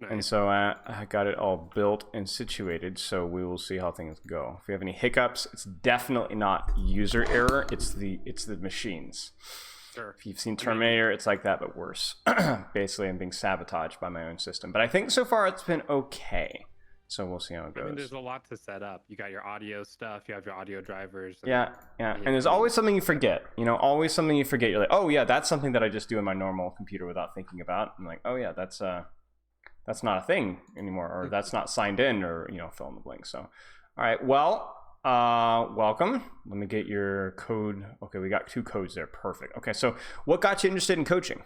Nice. And so I got it all built and situated, so we will see how things go. If we have any hiccups, it's definitely not user error, it's the machines. Sure. If you've seen Terminator, it's like that, but worse. Basically, I'm being sabotaged by my own system. But I think so far it's been okay. So we'll see how it goes. I mean, there's a lot to set up. You got your audio stuff, you have your audio drivers. Yeah. And there's always something you forget. Always something you forget. You're like, oh yeah, that's something that I just do in my normal computer without thinking about. I'm like, oh yeah, that's not a thing anymore, or that's not signed in, or fill in the blank. So, all right, well, welcome. Let me get your code. Okay, we got 2 codes there. Perfect. Okay, so what got you interested in coaching?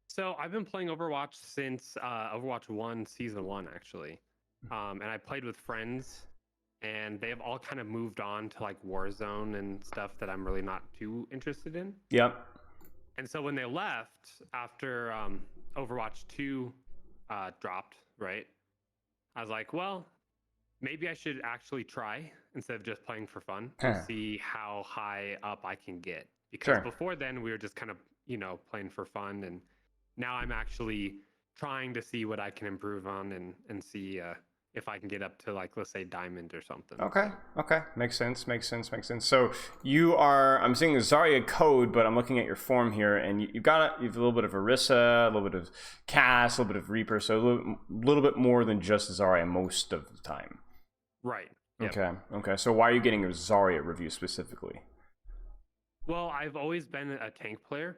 So I've been playing Overwatch since Overwatch 1 Season 1, actually. And I played with friends, and they have all kind of moved on to like Warzone and stuff that I'm really not too interested in. Yep. And so when they left after Overwatch 2 dropped, right? I was like, well, maybe I should actually try instead of just playing for fun to see how high up I can get. Because before then we were just kind of, playing for fun, and now I'm actually trying to see what I can improve on and see if I can get up to, like, let's say diamond or something. Okay. Makes sense. So I'm seeing the Zarya code, but I'm looking at your form here, and you've got a little bit of Orisa, a little bit of Cass, a little bit of Reaper, so a little bit more than just Zarya most of the time. Right. Yep. Okay. So why are you getting a Zarya review specifically? Well, I've always been a tank player.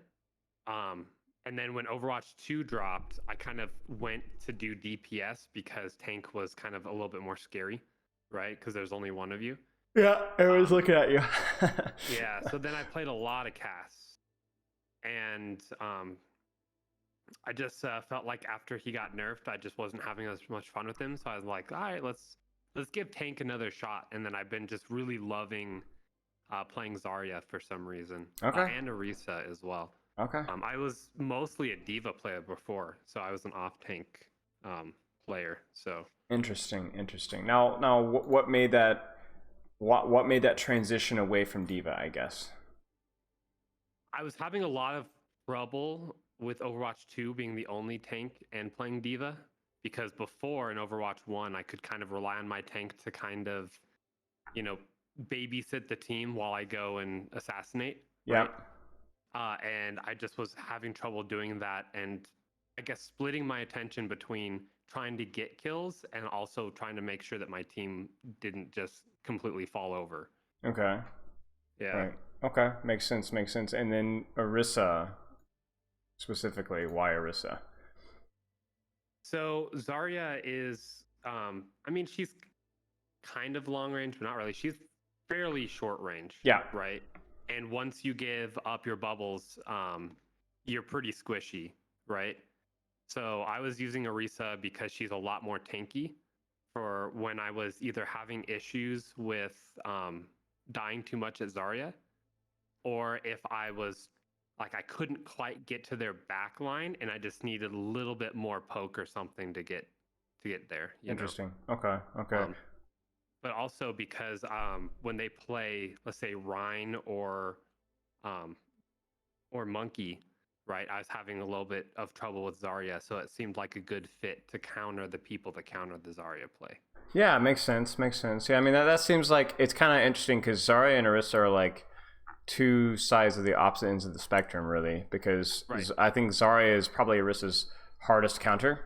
And then when Overwatch 2 dropped, I kind of went to do DPS because tank was kind of a little bit more scary, right? Because there's only one of you. Yeah, everyone's looking at you. Yeah, so then I played a lot of Cass. And I just felt like after he got nerfed, I just wasn't having as much fun with him. So I was like, all right, let's give tank another shot. And then I've been just really loving playing Zarya for some reason. Okay. And Orisa as well. Okay. I was mostly a diva player before, so I was an off-tank player. So interesting. Now, what made that transition away from diva? I guess I was having a lot of trouble with Overwatch 2 being the only tank and playing diva, because before in Overwatch 1 I could kind of rely on my tank to kind of, babysit the team while I go and assassinate. Yeah. Right? And I just was having trouble doing that, and I guess splitting my attention between trying to get kills and also trying to make sure that my team didn't just completely fall over. Okay. Yeah. Right. Okay. Makes sense. And then Orisa, specifically, why Orisa? So Zarya is, she's kind of long range, but not really. She's fairly short range. Yeah. Right. And once you give up your bubbles, you're pretty squishy, right? So I was using Orisa because she's a lot more tanky for when I was either having issues with dying too much at Zarya, or if I was like I couldn't quite get to their back line and I just needed a little bit more poke or something to get there. Interesting. Okay. But also because when they play, let's say Rhine or Monkey, right? I was having a little bit of trouble with Zarya, so it seemed like a good fit to counter the people that counter the Zarya play. Yeah, makes sense. Yeah, I mean that seems like it's kind of interesting because Zarya and Orisa are like 2 sides of the opposite ends of the spectrum, really. Because I think Zarya is probably Orisa's hardest counter.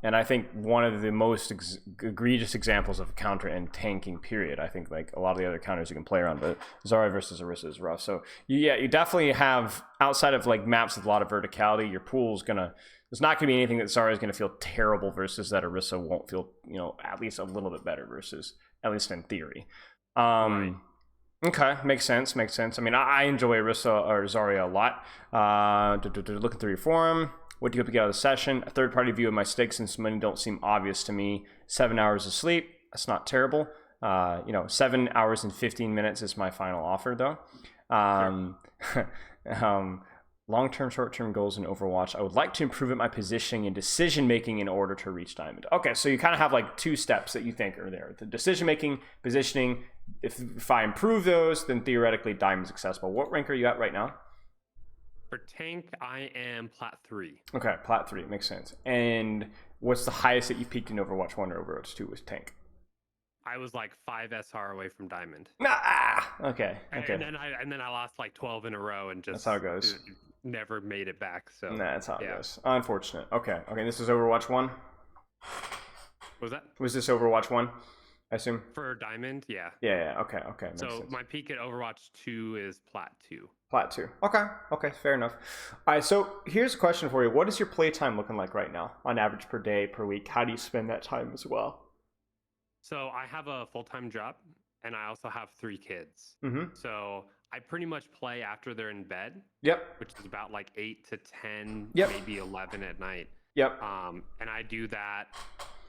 And I think one of the most egregious examples of counter and tanking, period. I think like a lot of the other counters you can play around, but Zarya versus Orisa is rough. So you definitely have, outside of like maps with a lot of verticality, your pool's there's not gonna be anything that Zarya is gonna feel terrible versus that Orisa won't feel, at least a little bit better versus, at least in theory. Okay, makes sense. I mean, I enjoy Orisa or Zarya a lot. Looking through your forum. What do you hope to get out of the session? A third-party view of my stakes and some money don't seem obvious to me. 7 hours of sleep. That's not terrible. 7 hours and 15 minutes is my final offer, though. Long-term, short-term goals in Overwatch. I would like to improve at my positioning and decision-making in order to reach diamond. Okay, so you kind of have like 2 steps that you think are there. The decision-making, positioning. If I improve those, then theoretically diamond's accessible. What rank are you at right now? For tank, I am plat 3. Okay, plat 3 makes sense. And what's the highest that you peaked in Overwatch 1 or Overwatch 2 was tank? I was like 5 SR away from diamond. Okay. And then I lost like 12 in a row and That's just how it goes. never made it back. So That's how it goes. Unfortunate. Okay. This is Overwatch 1. What was that? Was this Overwatch 1? I assume. For diamond, yeah. Yeah. Okay. Makes So sense. my peak at Overwatch 2 is plat 2. Plat 2. Okay. Fair enough. All right. So here's a question for you. What is your playtime looking like right now, on average per day, per week? How do you spend that time as well? So I have a full-time job, and I also have 3 kids. Mm-hmm. So I pretty much play after they're in bed. Yep. Which is about like 8 to 10, Yep. maybe 11 at night. Yep. And I do that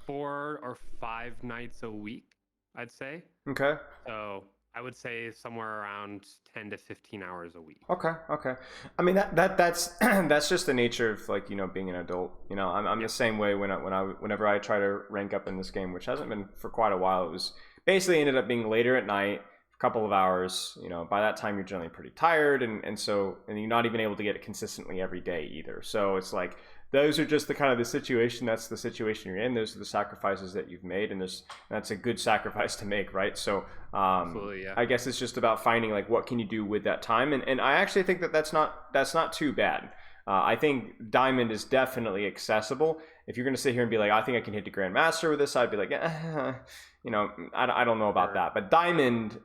4 or 5 nights a week, I'd say. Okay. So I would say somewhere around 10 to 15 hours a week. Okay. I mean that's that's just the nature of, like, being an adult. I'm the same way whenever I try to rank up in this game, which hasn't been for quite a while. It was basically ended up being later at night, a couple of hours. By that time you're generally pretty tired, and you're not even able to get it consistently every day either. So it's like, those are just the situation. That's the situation you're in. Those are the sacrifices that you've made, and that's a good sacrifice to make, right? So Absolutely, yeah. I guess it's just about finding, like, what can you do with that time, and I actually think that's not too bad. I think diamond is definitely accessible. If you're going to sit here and be like, I think I can hit the grandmaster with this, I'd be like, I don't know about that. But diamond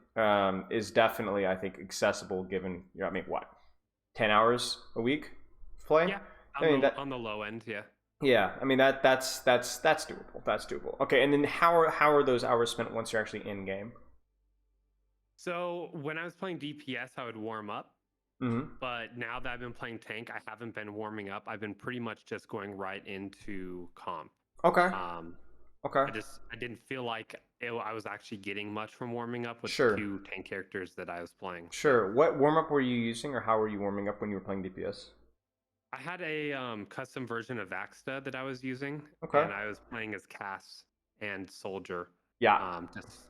is definitely, I think, accessible given, 10 hours a week of play? Yeah. On the low end, yeah. Yeah, I mean that's doable. That's doable. Okay, and then how are those hours spent once you're actually in game? So when I was playing DPS, I would warm up. Mm-hmm. But now that I've been playing tank, I haven't been warming up. I've been pretty much just going right into comp. Okay. Okay. I didn't feel like I was actually getting much from warming up with Sure. the 2 tank characters that I was playing. Sure. What warm up were you using, or how were you warming up when you were playing DPS? I had a custom version of Vaxta that I was using, Okay. and I was playing as Cass and Soldier. Yeah. Just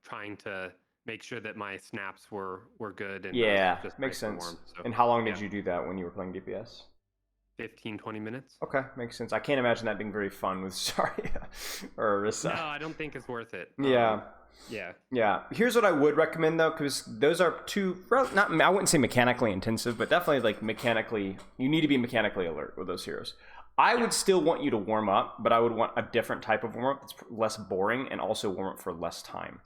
trying to make sure that my snaps were good and makes just nice and sense. warm. So, and how long did you do that when you were playing DPS? 15-20 minutes. Okay, makes sense. I can't imagine that being very fun with Zarya or Orisa. No, I don't think it's worth it. Yeah. Here's what I would recommend, though, because those are two, I wouldn't say mechanically intensive, but definitely like mechanically, you need to be mechanically alert with those heroes. I would still want you to warm up, but I would want a different type of warm up that's less boring and also warm up for less time.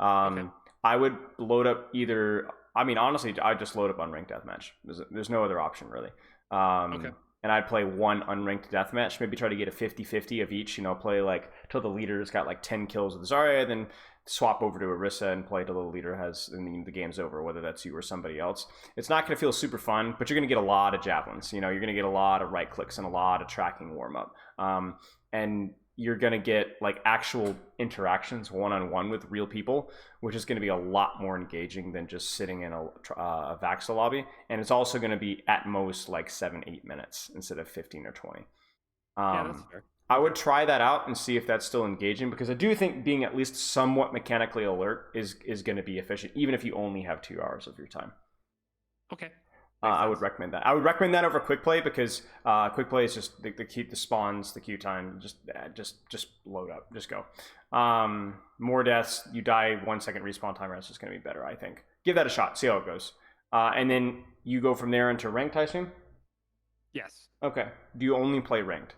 Okay. I would load up honestly, I'd just load up unranked deathmatch. There's no other option, really. Okay. And I'd play one unranked deathmatch, maybe try to get a 50-50 of each, play like till the leader's got like 10 kills with Zarya, then swap over to Orisa and play till the leader has, and the game's over, whether that's you or somebody else. It's not going to feel super fun, but you're going to get a lot of javelins. You're going to get a lot of right clicks and a lot of tracking warm up. And you're going to get like actual interactions one-on-one with real people, which is going to be a lot more engaging than just sitting in a Vaxta lobby. And it's also going to be at most like 7-8 minutes instead of 15 or 20. Yeah, that's fair. I would try that out and see if that's still engaging, because I do think being at least somewhat mechanically alert is going to be efficient, even if you only have 2 hours of your time. Okay. I would recommend that. I would recommend that over quick play, because quick play is just the spawns, the queue time, just load up, just go. More deaths, you die 1 second respawn timer. That's just going to be better, I think. Give that a shot, see how it goes, and then you go from there into ranked, I assume. Yes. Okay. Do you only play ranked?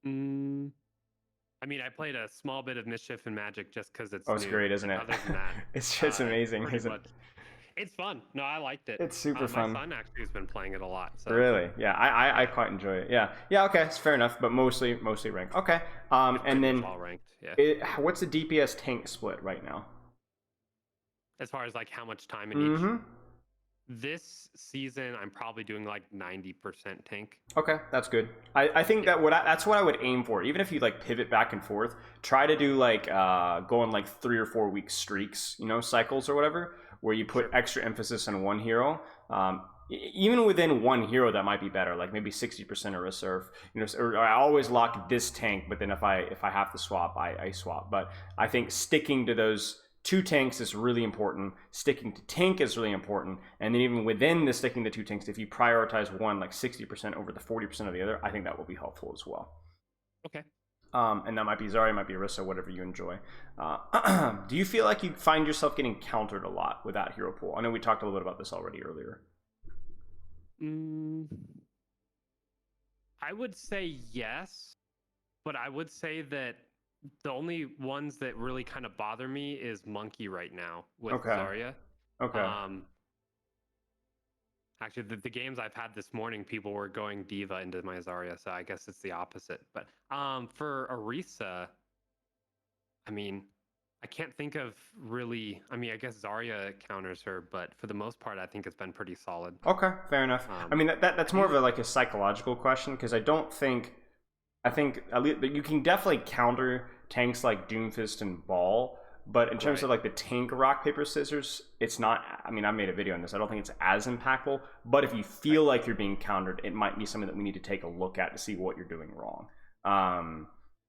I mean, I played a small bit of Mischief and Magic just because it's it's new. great, isn't it? Other than that, it's amazing, isn't it? It's fun. No, I liked it. It's super fun. My son actually has been playing it a lot. So. Really? Yeah, I quite enjoy it. Yeah. Okay, it's fair enough. But mostly ranked. Okay. And then all ranked. Yeah. What's the DPS tank split right now? As far as like how much time in each. This season, I'm probably doing like 90% tank. Okay, that's good. I think that's what I would aim for. Even if you like pivot back and forth, try to do like go on like 3 or 4 week streaks, cycles or whatever, where you put extra emphasis on one hero. Even within one hero, that might be better. Like maybe 60% Orisa, or I always lock this tank, but then if I have to swap, I swap. But I think sticking to those 2 tanks is really important. Sticking to tank is really important. And then even within the sticking to 2 tanks, if you prioritize one like 60% over the 40% of the other, I think that will be helpful as well. Okay. And that might be Zarya, might be Orisa, whatever you enjoy. Do you feel like you find yourself getting countered a lot with that hero pool? I know we talked a little bit about this already earlier. I would say yes, but I would say that the only ones that really kind of bother me is Monkey right now with Zarya. Okay. Actually, the games I've had this morning, people were going Diva into my Zarya, so I guess it's the opposite. But for Orisa, I mean, I can't think of really. I mean, I guess Zarya counters her, but for the most part, I think it's been pretty solid. Okay, fair enough. I mean, that's more of a like a psychological question because I think at least you can definitely counter tanks like Doomfist and Ball, but in terms of like the tank rock paper scissors, it's not. I mean, I made a video on this. I don't think it's as impactful. But if you feel like you're being countered, it might be something that we need to take a look at to see what you're doing wrong.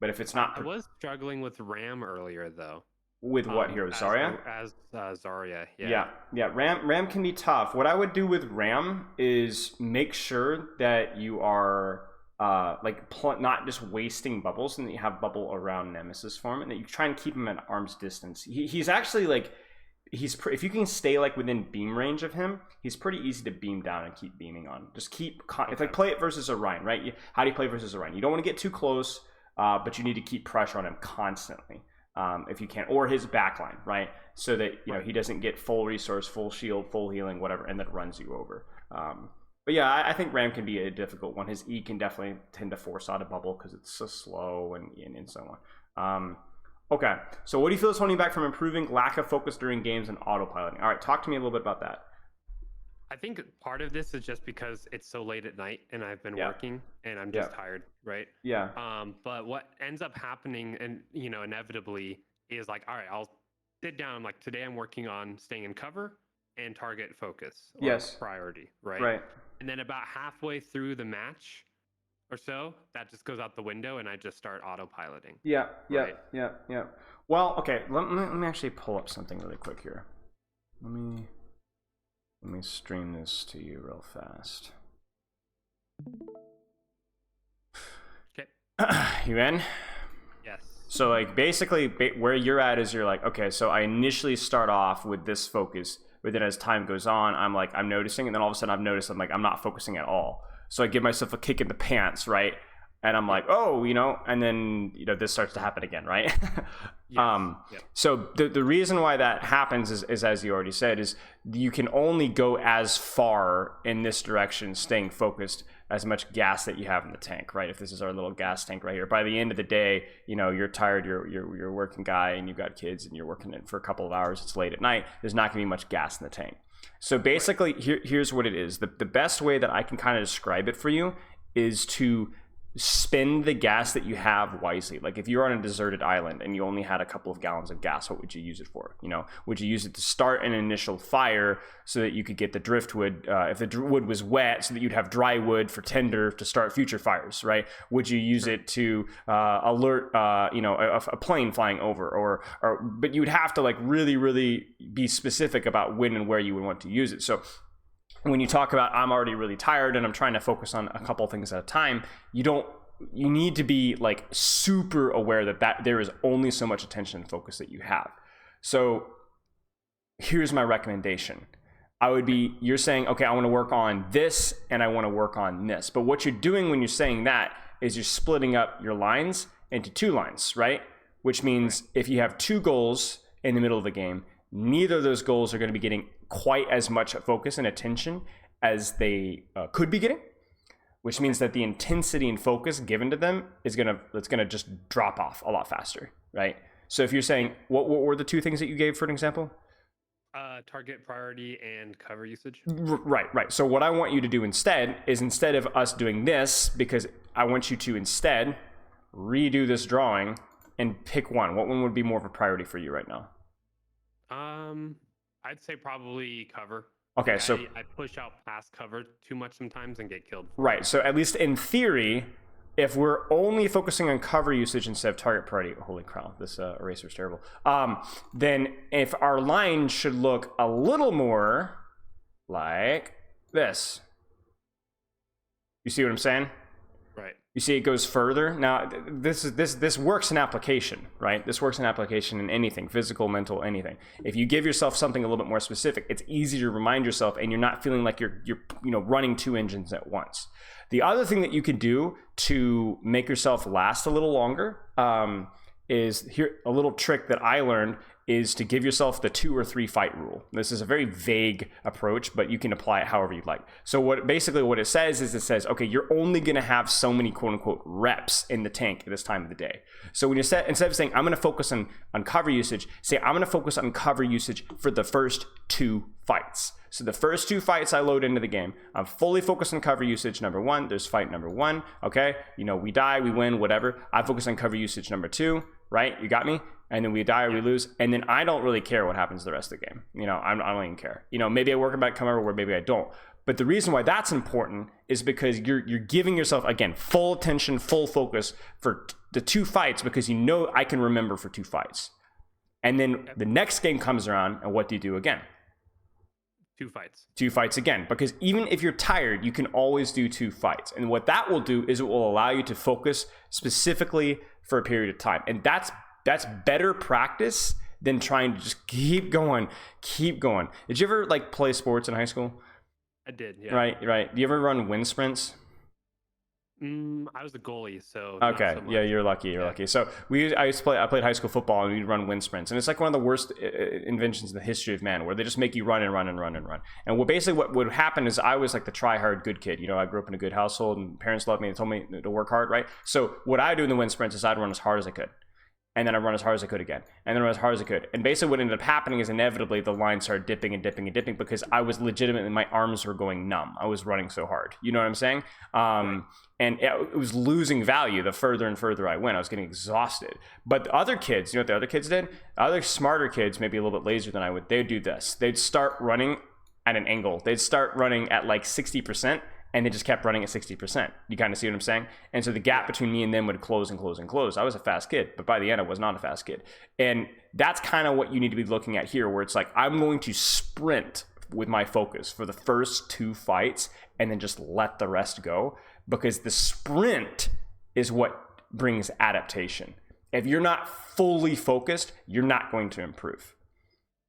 But if it's not, I was struggling with Ram earlier though. With what hero? Zarya? As Zarya, yeah. Ram can be tough. What I would do with Ram is make sure that you are not just wasting bubbles, and that you have bubble around Nemesis form, and that you try and keep him at arm's distance. He's actually like if you can stay like within beam range of him, he's pretty easy to beam down and keep beaming on. Just keep it's like play it versus Orion, right? How do you play versus Orion? You don't want to get too close, but you need to keep pressure on him constantly. If you can, or his backline, right? So that he doesn't get full resource, full shield, full healing, whatever, and then runs you over. But yeah, I think Ram can be a difficult one. His E can definitely tend to force out a bubble because it's so slow and so on. Okay, so what do you feel is holding you back from improving? Lack of focus during games and autopiloting. All right, talk to me a little bit about that. I think part of this is just because it's so late at night and I've been working and I'm just tired, right? Yeah. But what ends up happening, and inevitably, is like, all right, I'll sit down. I'm like, today I'm working on staying in cover and target focus. Or priority, right? Right. And then about halfway through the match or so, that just goes out the window and I just start autopiloting. Yeah. Well, okay. Let me actually pull up something really quick here. Let me stream this to you real fast. Okay. You in? Yes. So like basically where you're at is you're like, okay, so I initially start off with this focus, but then as time goes on, I'm noticing, and then all of a sudden I've noticed I'm not focusing at all. So I give myself a kick in the pants, right? And I'm like, oh, and then this starts to happen again, right? Yes. So the reason why that happens is as you already said, is you can only go as far in this direction, staying focused, as much gas that you have in the tank, right? If this is our little gas tank right here, by the end of the day, you're tired, you're a working guy, and you've got kids, and you're working it for a couple of hours. It's late at night. There's not going to be much gas in the tank. So basically, here's what it is. The best way that I can kind of describe it for you is to spend the gas that you have wisely. Like if you're on a deserted island and you only had a couple of gallons of gas, what would you use it for? Would you use it to start an initial fire so that you could get the driftwood, if the wood was wet, so that you'd have dry wood for tinder to start future fires, right? Would you use it to alert, a plane flying over, but you would have to like really, really be specific about when and where you would want to use it. So when you talk about I'm already really tired and I'm trying to focus on a couple of things at a time, you need to be like super aware that there is only so much attention and focus that you have. So here's my recommendation. You're saying, okay, I want to work on this and I want to work on this. But what you're doing when you're saying that is you're splitting up your lines into 2 lines, right? Which means if you have 2 goals in the middle of the game, neither of those goals are going to be getting quite as much focus and attention as they could be getting, which means that the intensity and focus given to them is gonna just drop off a lot faster, right? So if you're saying, what were the 2 things that you gave for an example? Target priority and cover usage. Right. So what I want you to do instead of us doing this, because I want you to instead redo this drawing and pick one. What one would be more of a priority for you right now? I'd say probably cover. Okay, so I push out past cover too much sometimes and get killed. Right. So at least in theory, if we're only focusing on cover usage instead of target priority, holy cow, this eraser is terrible. Then if our line should look a little more like this. You see what I'm saying? Right. You see it goes further. Now, this works in application, right? This works in application in anything, physical, mental, anything. If you give yourself something a little bit more specific, it's easier to remind yourself, and you're not feeling like you're running two engines at once. The other thing that you can do to make yourself last a little longer is here a little trick that I learned is to give yourself the 2 or 3 fight rule. This is a very vague approach, but you can apply it however you'd like. So what it says is okay, you're only gonna have so many quote unquote reps in the tank at this time of the day. So when you instead of saying, I'm gonna focus on cover usage, say, I'm gonna focus on cover usage for the first 2 fights. So the first 2 fights I load into the game, I'm fully focused on cover usage number 1. There's fight number 1, okay? We die, we win, whatever. I focus on cover usage number 2, right? You got me? And then we die or we lose, and then I don't really care what happens the rest of the game. I don't even care. Maybe I work about cover, or maybe I don't. But the reason why that's important is because you're giving yourself, again, full attention, full focus for the 2 fights, because I can remember for 2 fights. And then the next game comes around, and what do you do again? 2 fights. 2 fights again, because even if you're tired, you can always do 2 fights. And what that will do is it will allow you to focus specifically for a period of time. And that's better practice than trying to just keep going. Did you ever play sports in high school? I did, yeah. Right. Do you ever run wind sprints? I was the goalie, so okay, not so yeah, you're lucky. So I played high school football, and we'd run wind sprints, and it's like one of the worst inventions in the history of man, where they just make you run and run and run and run. And what would happen is I was like the try hard good kid. I grew up in a good household, and parents loved me and told me to work hard, right? So what I do in the wind sprints is I'd run as hard as I could. And then I run as hard as I could again. And then run as hard as I could. And basically what ended up happening is inevitably the line started dipping and dipping and dipping, because I was legitimately, my arms were going numb. I was running so hard. You know what I'm saying? And it was losing value the further and further I went. I was getting exhausted. But the other kids, you know what the other kids did? Other smarter kids, maybe a little bit lazier than I would, they'd do this. They'd start running at an angle. They'd start running at 60%. And they just kept running at 60%. You kind of see what I'm saying? And so the gap between me and them would close and close and close. I was a fast kid, but by the end, I was not a fast kid. And that's kind of what you need to be looking at here, where it's like, I'm going to sprint with my focus for the first 2 fights and then just let the rest go, because the sprint is what brings adaptation. If you're not fully focused, you're not going to improve.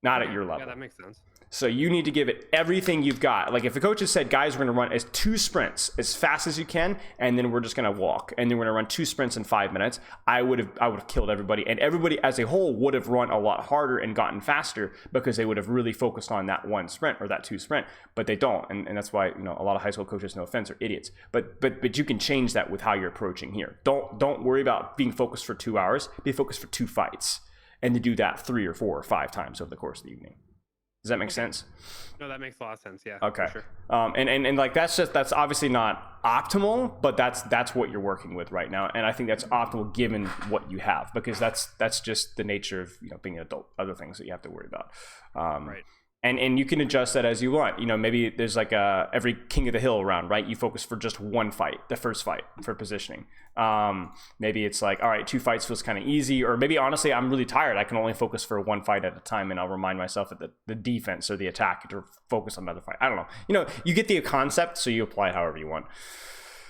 Not at your level. Yeah, that makes sense. So you need to give it everything you've got. Like if the coach has said, guys, we're going to run as 2 sprints as fast as you can, and then we're just going to walk, and then we're going to run 2 sprints in 5 minutes, I would have killed everybody, and everybody as a whole would have run a lot harder and gotten faster, because they would have really focused on that 1 sprint or that 2 sprint. But they don't, and that's why a lot of high school coaches, no offense, are idiots. But you can change that with how you're approaching here. Don't worry about being focused for 2 hours. Be focused for 2 fights, and to do that 3 or 4 or 5 times over the course of the evening. Does that make sense? No, that makes a lot of sense. Yeah. Okay. For sure. And that's obviously not optimal, but that's what you're working with right now, and I think that's optimal given what you have, because that's just the nature of being an adult. Other things that you have to worry about. Right. And you can adjust that as you want. Maybe there's every King of the Hill round, right? You focus for just 1 fight, the first fight, for positioning. Maybe it's all right, 2 fights feels kind of easy, or maybe honestly I'm really tired, I can only focus for 1 fight at a time, and I'll remind myself that the defense or the attack to focus on another fight. I don't know. You get the concept, so you apply it however you want.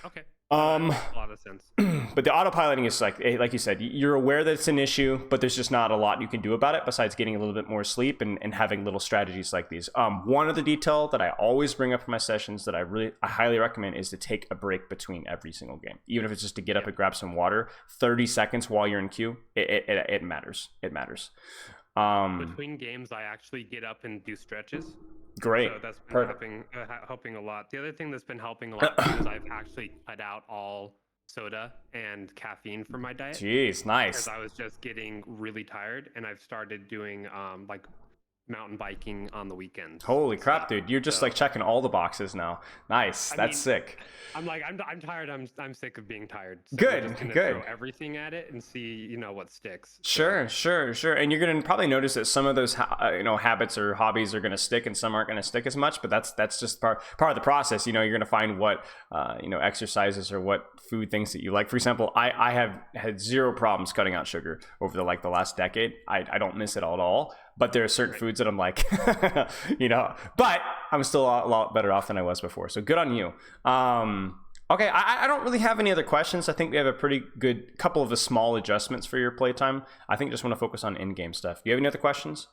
Okay. That makes a lot of sense. But the autopiloting is like you said, you're aware that it's an issue, but there's just not a lot you can do about it besides getting a little bit more sleep and having little strategies like these. One other detail that I always bring up in my sessions that I highly recommend is to take a break between every single game. Even if it's just to get up and grab some water, 30 seconds while you're in queue, it matters. It matters. Between games, I actually get up and do stretches. Great. So that's been helping a lot. The other thing that's been helping a lot too is I've actually cut out all soda and caffeine from my diet. Jeez, nice. Because I was just getting really tired, and I've started doing mountain biking on the weekends. Holy crap, dude! You're just like checking all the boxes now. Nice, that's sick. I'm like, I'm tired. I'm sick of being tired. So Good, we're just gonna good. Throw everything at it and see, what sticks. Sure. And you're gonna probably notice that some of those, habits or hobbies are gonna stick, and some aren't gonna stick as much. But that's just part of the process. You're gonna find what, exercises or what food things that you like. For example, I have had zero problems cutting out sugar over the last decade. I don't miss it at all. But there are certain foods that I'm like, but I'm still a lot better off than I was before. So good on you. Okay, I don't really have any other questions. I think we have a pretty good couple of the small adjustments for your playtime. I think just want to focus on in-game stuff. Do you have any other questions?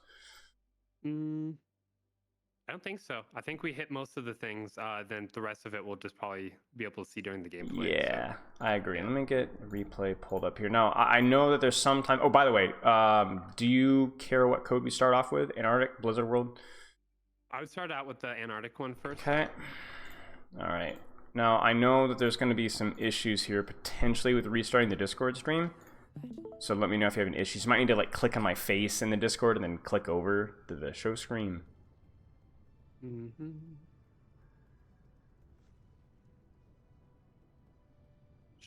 I don't think so. I think we hit most of the things. Then the rest of it we'll just probably be able to see during the gameplay. Yeah, so. I agree. Let me get replay pulled up here. Now, I know that there's some time... Oh, by the way, do you care what code we start off with? Antarctic, Blizzard World? I would start out with the Antarctic one first. Okay. All right. Now, I know that there's going to be some issues here, potentially, with restarting the Discord stream. So let me know if you have any issues. You might need to, click on my face in the Discord and then click over to the show screen.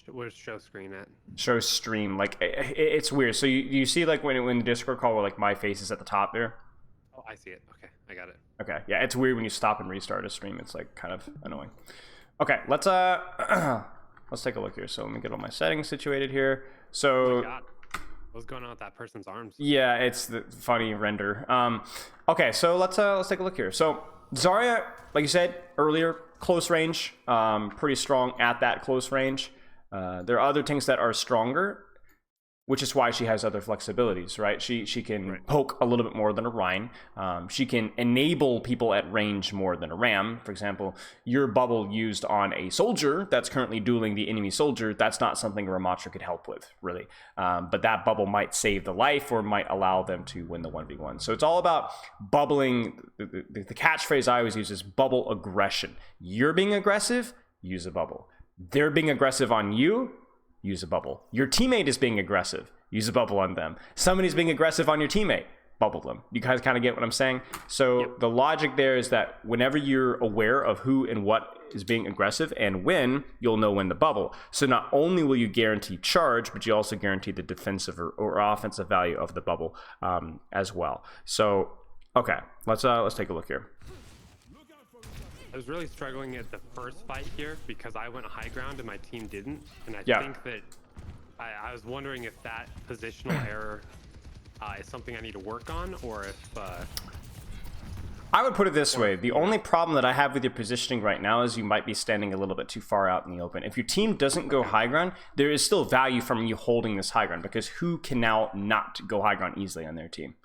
Where's show screen at? Show stream. It's weird. So you see, when the Discord call where, my face is at the top there? Oh, I see it. Okay, I got it. Okay, yeah, it's weird when you stop and restart a stream. It's, kind of annoying. Okay, let's take a look here. So let me get all my settings situated here. So... Oh my God. What's going on with that person's arms? Yeah, it's the funny render. Okay, so let's take a look here. So Zarya, like you said earlier, close range, pretty strong at that close range. There are other things that are stronger, which is why she has other flexibilities, right? She can poke a little bit more than a Rhine. She can enable people at range more than a Ram. For example, your bubble used on a soldier that's currently dueling the enemy soldier, that's not something a Ramatra could help with, really. But that bubble might save the life or might allow them to win the 1v1. So it's all about bubbling. The catchphrase I always use is bubble aggression. You're being aggressive, use a bubble. They're being aggressive on you, use a bubble. Your teammate is being aggressive, use a bubble on them. Somebody's being aggressive on your teammate, bubble them. You guys kind of get what I'm saying? So the logic there is that whenever you're aware of who and what is being aggressive and when, you'll know when to bubble. So not only will you guarantee charge, but you also guarantee the defensive or offensive value of the bubble as well. So, okay, let's take a look here. I was really struggling at the first fight here because I went high ground and my team didn't. And I think that I was wondering if that positional error is something I need to work on, or if... I would put it this way. The only problem that I have with your positioning right now is you might be standing a little bit too far out in the open. If your team doesn't go high ground, there is still value from you holding this high ground, because who can now not go high ground easily on their team?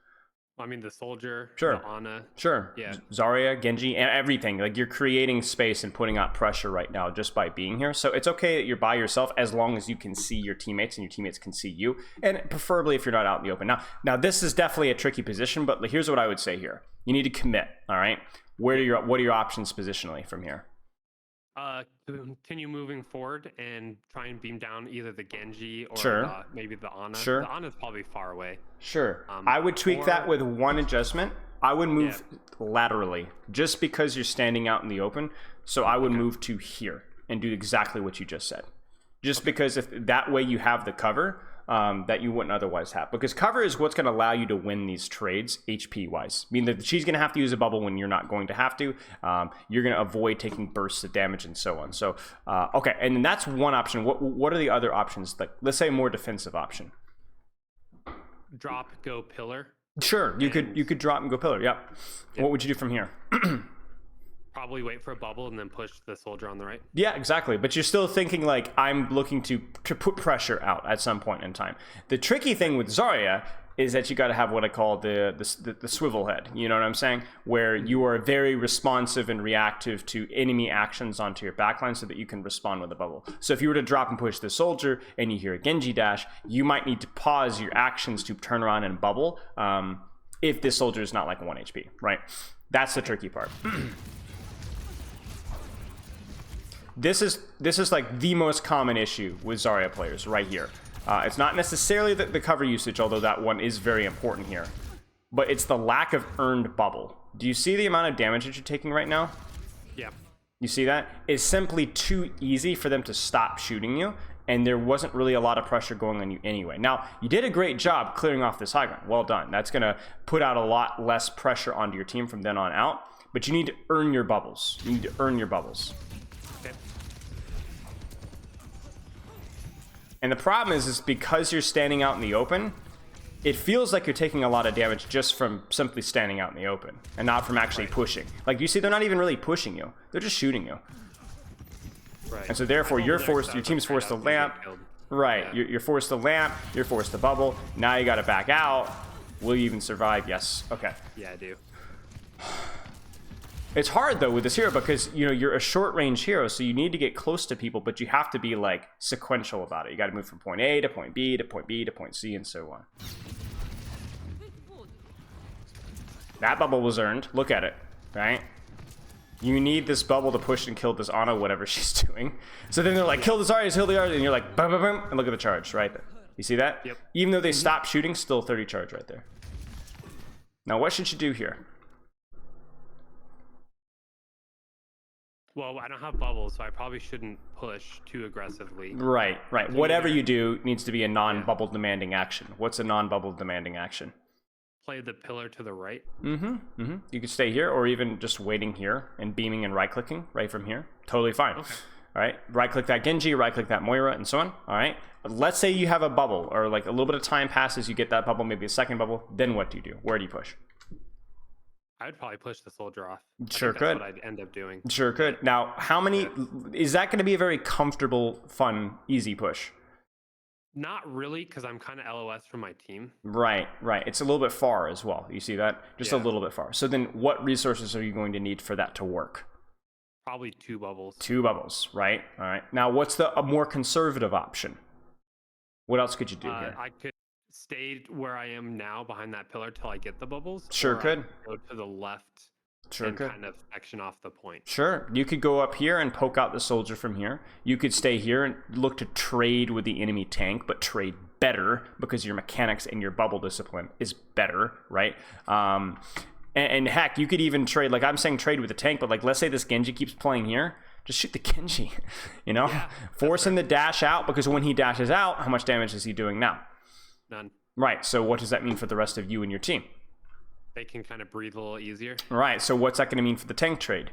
I mean, the soldier, sure. the Ana. Sure. Yeah. Zarya, Genji, and everything. You're creating space and putting out pressure right now just by being here. So it's okay that you're by yourself as long as you can see your teammates and your teammates can see you. And preferably if you're not out in the open. Now this is definitely a tricky position, but here's what I would say here. You need to commit, all right? What are your options positionally from here? Continue moving forward and try and beam down either the Genji or maybe the Ana. Sure. The Ana's probably far away. Sure. I would tweak that with one adjustment. I would move laterally just because you're standing out in the open. So I would move to here and do exactly what you just said. Just because if that way you have the cover that you wouldn't otherwise have. Because cover is what's going to allow you to win these trades HP-wise. I mean, that she's going to have to use a bubble when you're not going to have to. You're going to avoid taking bursts of damage and so on. So, okay, and then that's one option. What are the other options? Let's say a more defensive option. Drop, go pillar. Sure, you could drop and go pillar. Yep. What would you do from here? Probably wait for a bubble and then push the soldier on the right. Yeah, exactly. But you're still thinking I'm looking to put pressure out at some point in time. The tricky thing with Zarya is that you got to have what I call the swivel head. You know what I'm saying? Where you are very responsive and reactive to enemy actions onto your backline so that you can respond with a bubble. So if you were to drop and push the soldier and you hear a Genji dash, you might need to pause your actions to turn around and bubble if this soldier is not 1 HP, right? That's the tricky part. This is the most common issue with Zarya players right here. It's not necessarily the cover usage, although that one is very important here. but it's the lack of earned bubble. Do you see the amount of damage that you're taking right now? Yeah. You see that? It's simply too easy for them to stop shooting you, and there wasn't really a lot of pressure going on you anyway. Now, you did a great job clearing off this high ground. Well done. That's going to put out a lot less pressure onto your team from then on out, but you need to earn your bubbles. You need to earn your bubbles. Okay. And the problem is because you're standing out in the open, it feels like you're taking a lot of damage just from simply standing out in the open and not from actually pushing. Like, you see, they're not even really pushing you. They're just shooting you. Right. And so therefore, your team's forced to lamp. Right. Yeah. You're forced to lamp. You're forced to bubble. Now you got to back out. Will you even survive? Yes. Okay. Yeah, I do. It's hard though with this hero because, you know, you're a short range hero, so you need to get close to people, but you have to be like sequential about it. You got to move from point A to point B to point B to point C and so on. That bubble was earned. Look at it, right? You need this bubble to push and kill this Ana, whatever she's doing. So then they're like, kill the Zarya, kill the Zarya, and you're like, boom, boom, boom, and look at the charge right there. You see that? Yep. Even though they stopped shooting, still 30 charge right there. Now, what should you do here? Well, I don't have bubbles, so I probably shouldn't push too aggressively. Right, right. Whatever you do needs to be a non-bubble demanding action. What's a non-bubble demanding action? Play the pillar to the right. You could stay here or even just waiting here and beaming and right-clicking right from here. Totally fine. Okay. All right, right-click that Genji, right-click that Moira, and so on. All right. Let's say you have a bubble or like a little bit of time passes, you get that bubble, maybe a second bubble. Then what do you do? Where do you push? I would probably push the soldier off. Sure That's could. what I'd end up doing. Sure could. Now, how many... Is that going to be a very comfortable, fun, easy push? Not really, because I'm kind of LOS from my team. Right, right. It's a little bit far as well. You see that? Just a Yeah. little bit far. So then what resources are you going to need for that to work? Probably 2 bubbles. 2 bubbles, right? All right. Now, what's a more conservative option? What else could you do here? I could stay where I am now behind that pillar till I get the bubbles. Sure or I could. Go to the left Sure and could. kind of section off the point. Sure. You could go up here and poke out the soldier from here. You could stay here and look to trade with the enemy tank, but trade better because your mechanics and your bubble discipline is better, right? And heck, you could even trade, like I'm saying trade with the tank, but like let's say this Genji keeps playing here, just shoot the Genji, you know? Yeah, Force him to dash out because when he dashes out, how much damage is he doing now? None. Right, so what does that mean for the rest of you and your team? They can kind of breathe a little easier. Right, so what's that going to mean for the tank trade?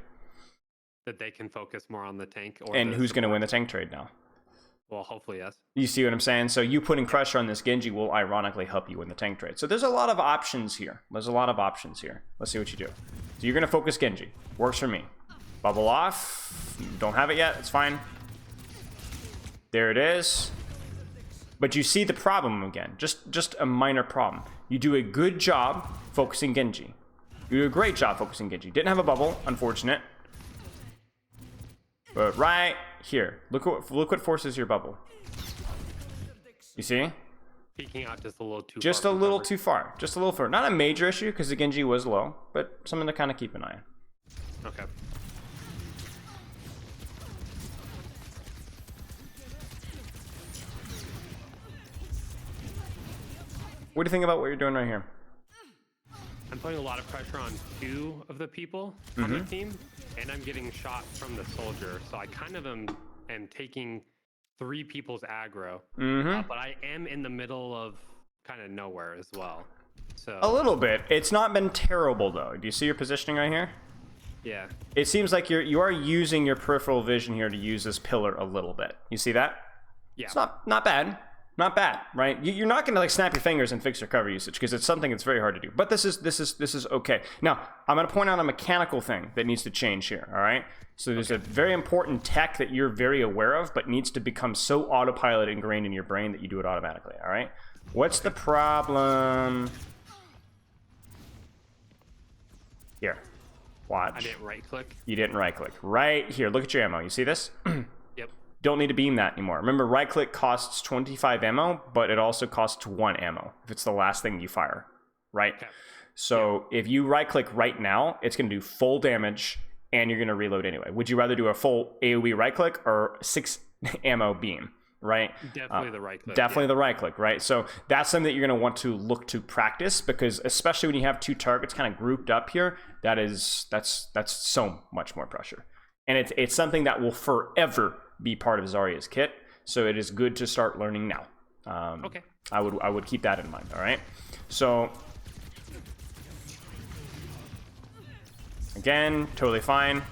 That they can focus more on the tank. Or And the who's going to support. win the tank trade now? Well, hopefully, yes. You see what I'm saying? So you putting pressure on this Genji will ironically help you win the tank trade. So there's a lot of options here. Let's see what you do. So you're going to focus Genji. Works for me. Bubble off. Don't have it yet. It's fine. There it is. But you see the problem again. Just a minor problem. You do a good job focusing Genji. You do a great job focusing Genji. Didn't have a bubble, unfortunate. But right here, look what forces your bubble. You see? Peeking out just a little too Just far. a little too far. Just a little far. Not a major issue because the Genji was low, but something to kind of keep an eye on. Okay. What do you think about what you're doing right here? I'm putting a lot of pressure on 2 of the people on the team, and I'm getting shot from the soldier. So I kind of am taking 3 people's aggro. But I am in the middle of kind of nowhere as well. So A little bit. It's not been terrible though. Do you see your positioning right here? yeah. It seems like you are using your peripheral vision here to use this pillar a little bit. You see that? Yeah. It's not bad. Not bad, right? You're not going to like snap your fingers and fix your cover usage because it's something that's very hard to do. But this is okay. Now, I'm going to point out a mechanical thing that needs to change here, all right? So there's a very important tech that you're very aware of but needs to become so autopilot ingrained in your brain that you do it automatically, all right? What's the problem? Here. Watch. I didn't right click. You didn't right click. Right here. Look at your ammo. You see this? Yep. Don't need to beam that anymore. Remember, right click costs 25 ammo, but it also costs 1 ammo if it's the last thing you fire, right? Okay. So if you right click right now, it's going to do full damage and you're going to reload anyway. Would you rather do a full AoE right click or 6 ammo beam? right? Definitely the right click. Definitely the right click, right? So that's something that you're going to want to look to practice, because especially when you have two targets kind of grouped up here, that's so much more pressure. And it's something that will forever be part of Zarya's kit. So it is good to start learning now. Okay. I would keep that in mind. All right. So again, totally fine.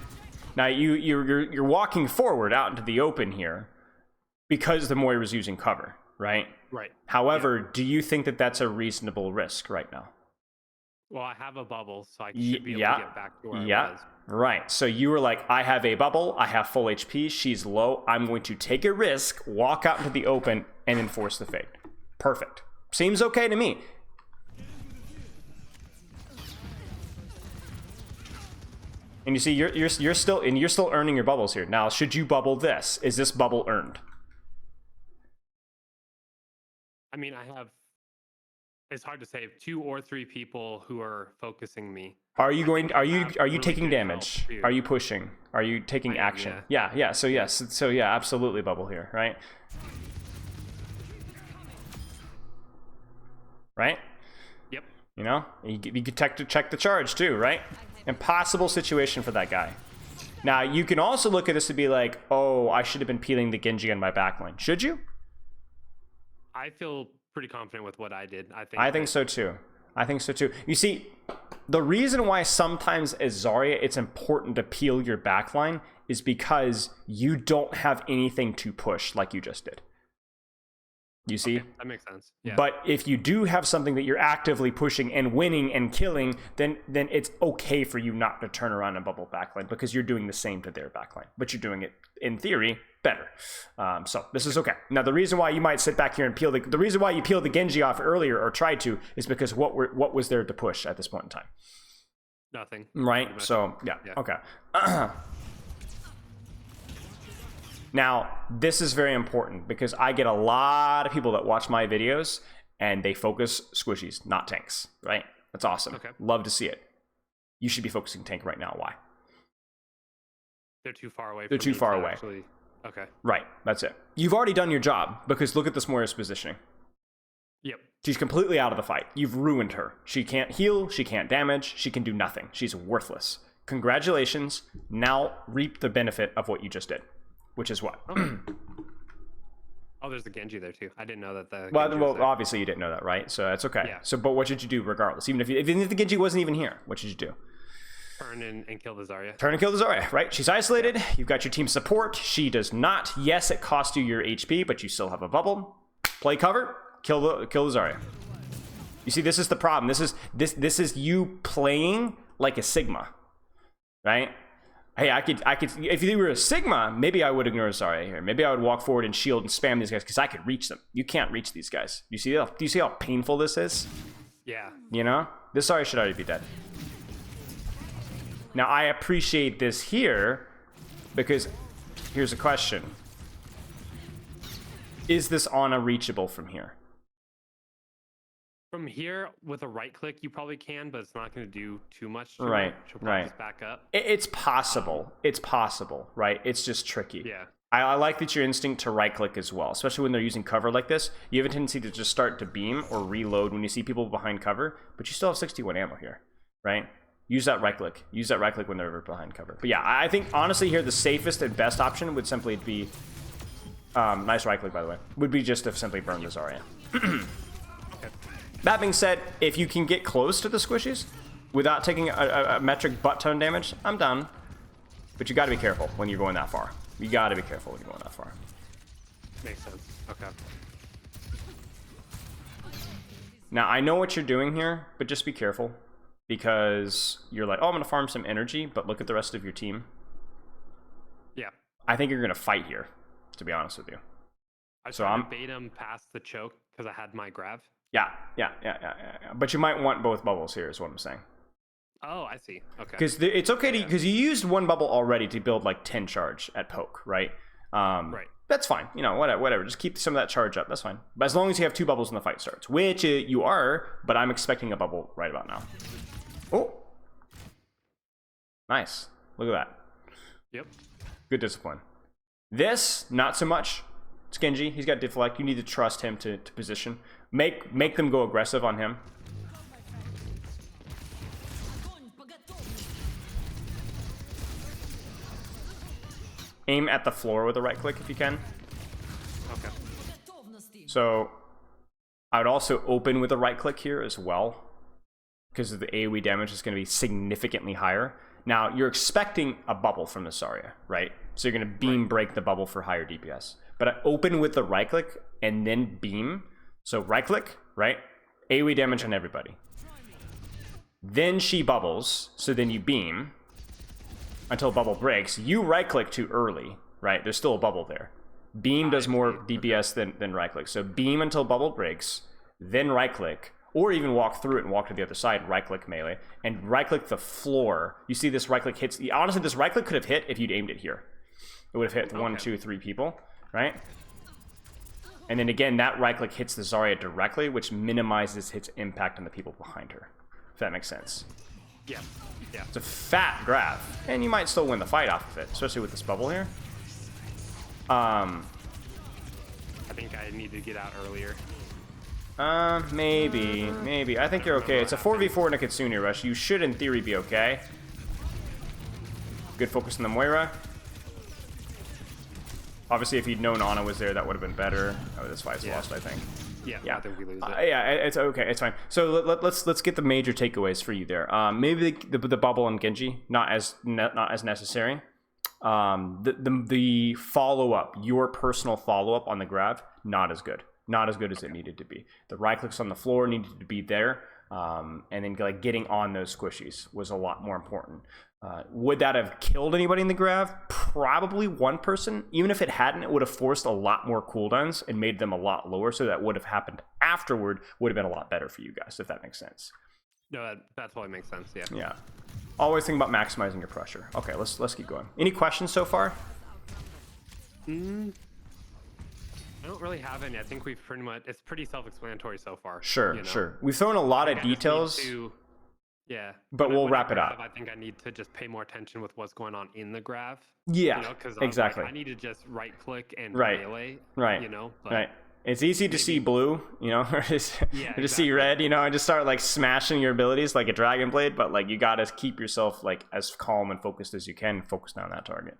Now you're walking forward out into the open here because the Moira's using cover, right? Right. However, do you think that that's a reasonable risk right now? Well, I have a bubble, so I should be able to get back to where I was. Right. So you were like, I have a bubble, I have full HP, she's low, I'm going to take a risk, walk out into the open, and enforce the fate. Perfect. Seems okay to me. And you see, you're still earning your bubbles here. Now, should you bubble this? Is this bubble earned? I mean, I have. It's hard to say. 2 or 3 people who are focusing me. Are you going? Are you really taking damage? Are you pushing? Are you taking action? Yeah. So yes. So yeah, absolutely bubble here, right? Right. Yep. You know, you could check the charge too, right? Impossible situation for that guy. Now, you can also look at this to be like, oh, I should have been peeling the Genji on my backline. Should you? I feel pretty confident with what I did. I think so too. I think so too. You see, the reason why sometimes as Zarya it's important to peel your backline is because you don't have anything to push like you just did. You see? Okay, that makes sense. Yeah. But if you do have something that you're actively pushing and winning and killing, then it's okay for you not to turn around and bubble backline, because you're doing the same to their backline. But you're doing it, in theory, better. So this is okay. Now, the reason why you might sit back here and peel the reason why you peeled the Genji off earlier or tried to is because what was there to push at this point in time? Nothing. Right? So, yeah. Okay. Now, this is very important because I get a lot of people that watch my videos and they focus squishies, not tanks, right? That's awesome. Okay. Love to see it. You should be focusing tank right now. Why? They're too far away. They're too far away. Actually... Okay. Right. That's it. You've already done your job because look at this Moira's positioning. Yep. She's completely out of the fight. You've ruined her. She can't heal. She can't damage. She can do nothing. She's worthless. Congratulations. Now reap the benefit of what you just did. Which is what? Oh, there's the Genji there too. I didn't know that the well, obviously you didn't know that, right? So that's okay. Yeah. So, but what should you do regardless? Even if the Genji wasn't even here, what should you do? Turn and kill the Zarya. Turn and kill the Zarya, right? She's isolated. Yeah. You've got your team support. She does not. Yes, it costs you your HP, but you still have a bubble. Play cover. Kill the Zarya. You see, this is the problem. This is you playing like a Sigma, right? Hey, I could. If you were a Sigma, maybe I would ignore Zarya here. Maybe I would walk forward and shield and spam these guys because I could reach them. You can't reach these guys. Do you see how painful this is? Yeah. You know, this Zarya should already be dead. Now I appreciate this here because here's a question: is this Ana reachable from here? From here, with a right click, you probably can, but it's not going to do too much. Right, right. Just back up. It's possible. It's possible, right? It's just tricky. Yeah. I like that your instinct to right click as well, especially when they're using cover like this. You have a tendency to just start to beam or reload when you see people behind cover, but you still have 61 ammo here, right? Use that right click. Use that right click when they're behind cover. But yeah, I think honestly here the safest and best option would simply be, nice right click by the way, would be just to simply burn the Zarya. That being said, if you can get close to the squishies without taking a metric butt ton damage, I'm done. But you got to be careful when you're going that far. You got to be careful when you're going that far. Makes sense. Okay. Now, I know what you're doing here, but just be careful. Because you're like, oh, I'm going to farm some energy, but look at the rest of your team. Yeah. I think you're going to fight here, to be honest with you. I tried to bait him past the choke because I had my grab. Yeah. But you might want both bubbles here, is what I'm saying. Oh, I see. Okay. Because it's okay to, because you used one bubble already to build like 10 charge at poke, right? Right. That's fine. You know, whatever. Just keep some of that charge up. That's fine. But as long as you have 2 bubbles when the fight starts, which you are, but I'm expecting a bubble right about now. Oh. Nice. Look at that. Yep. Good discipline. This, not so much. It's Genji. He's got deflect. You need to trust him to position. Make them go aggressive on him. Aim at the floor with a right click if you can. Okay. So I would also open with a right click here as well, because the AoE damage is going to be significantly higher. Now, you're expecting a bubble from the Zarya, right? So you're going to beam break the bubble for higher DPS. But I open with the right click and then beam. So right click, right? AoE damage on everybody. Then she bubbles, so then you beam until bubble breaks. You right click too early, right? There's still a bubble there. Beam does more DPS than right click. So beam until bubble breaks, then right click, or even walk through it and walk to the other side, right click melee, and right click the floor. You see this right click hits, honestly, this right click could have hit if you'd aimed it here. It would have hit 1, 2, 3 people, right? And then again, that right click hits the Zarya directly, which minimizes its impact on the people behind her, if that makes sense. Yeah. It's a fat grab, and you might still win the fight off of it, especially with this bubble here. I think I need to get out earlier. Maybe. I think you're okay. It's a 4v4 in a Kitsune rush. You should, in theory, be okay. Good focus on the Moira. Obviously, if you'd known Ana was there, that would have been better. Oh, this fight's lost, I think. Yeah, I think we lose it. Yeah, it's okay. It's fine. So let's get the major takeaways for you there. Maybe the bubble on Genji, not as necessary. The follow up, your personal follow up on the grab, not as good. Not as good as it needed to be. The right clicks on the floor needed to be there, and then like getting on those squishies was a lot more important. Would that have killed anybody in the grab? Probably one person. Even if it hadn't, it would have forced a lot more cooldowns and made them a lot lower. So that would have happened afterward. Would have been a lot better for you guys, if that makes sense. No, that totally makes sense. Yeah. Yeah. Always think about maximizing your pressure. Okay, let's keep going. Any questions so far? I don't really have any. I think we've pretty much, it's pretty self-explanatory so far. Sure, you know? sure. We've thrown a lot of details. Yeah. But we'll wrap it up. I think I need to just pay more attention with what's going on in the graph. Yeah, you know, because exactly. I need to just right click and right. melee. Right. You know. But right. It's easy to see blue, you know, or to see red, you know, and just start like smashing your abilities like a Dragon Blade. But like you gotta keep yourself like as calm and focused as you can, focused on that target.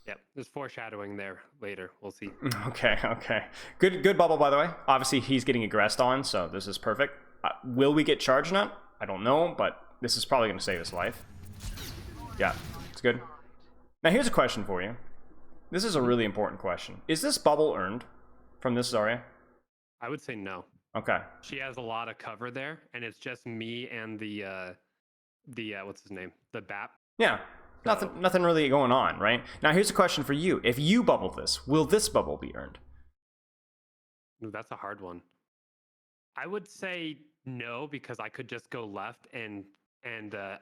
Yep, there's foreshadowing there later. We'll see. Okay. Good bubble, by the way. Obviously, he's getting aggressed on, so this is perfect. Will we get charged not? I don't know, but this is probably going to save his life. Yeah, it's good. Now, here's a question for you. This is a really important question. Is this bubble earned from this Zarya? I would say no. Okay. She has a lot of cover there, and it's just me and the what's his name? The BAP. Yeah. Nothing really going on, right? Now, here's a question for you. If you bubble this, will this bubble be earned? Ooh, that's a hard one. I would say no, because I could just go left and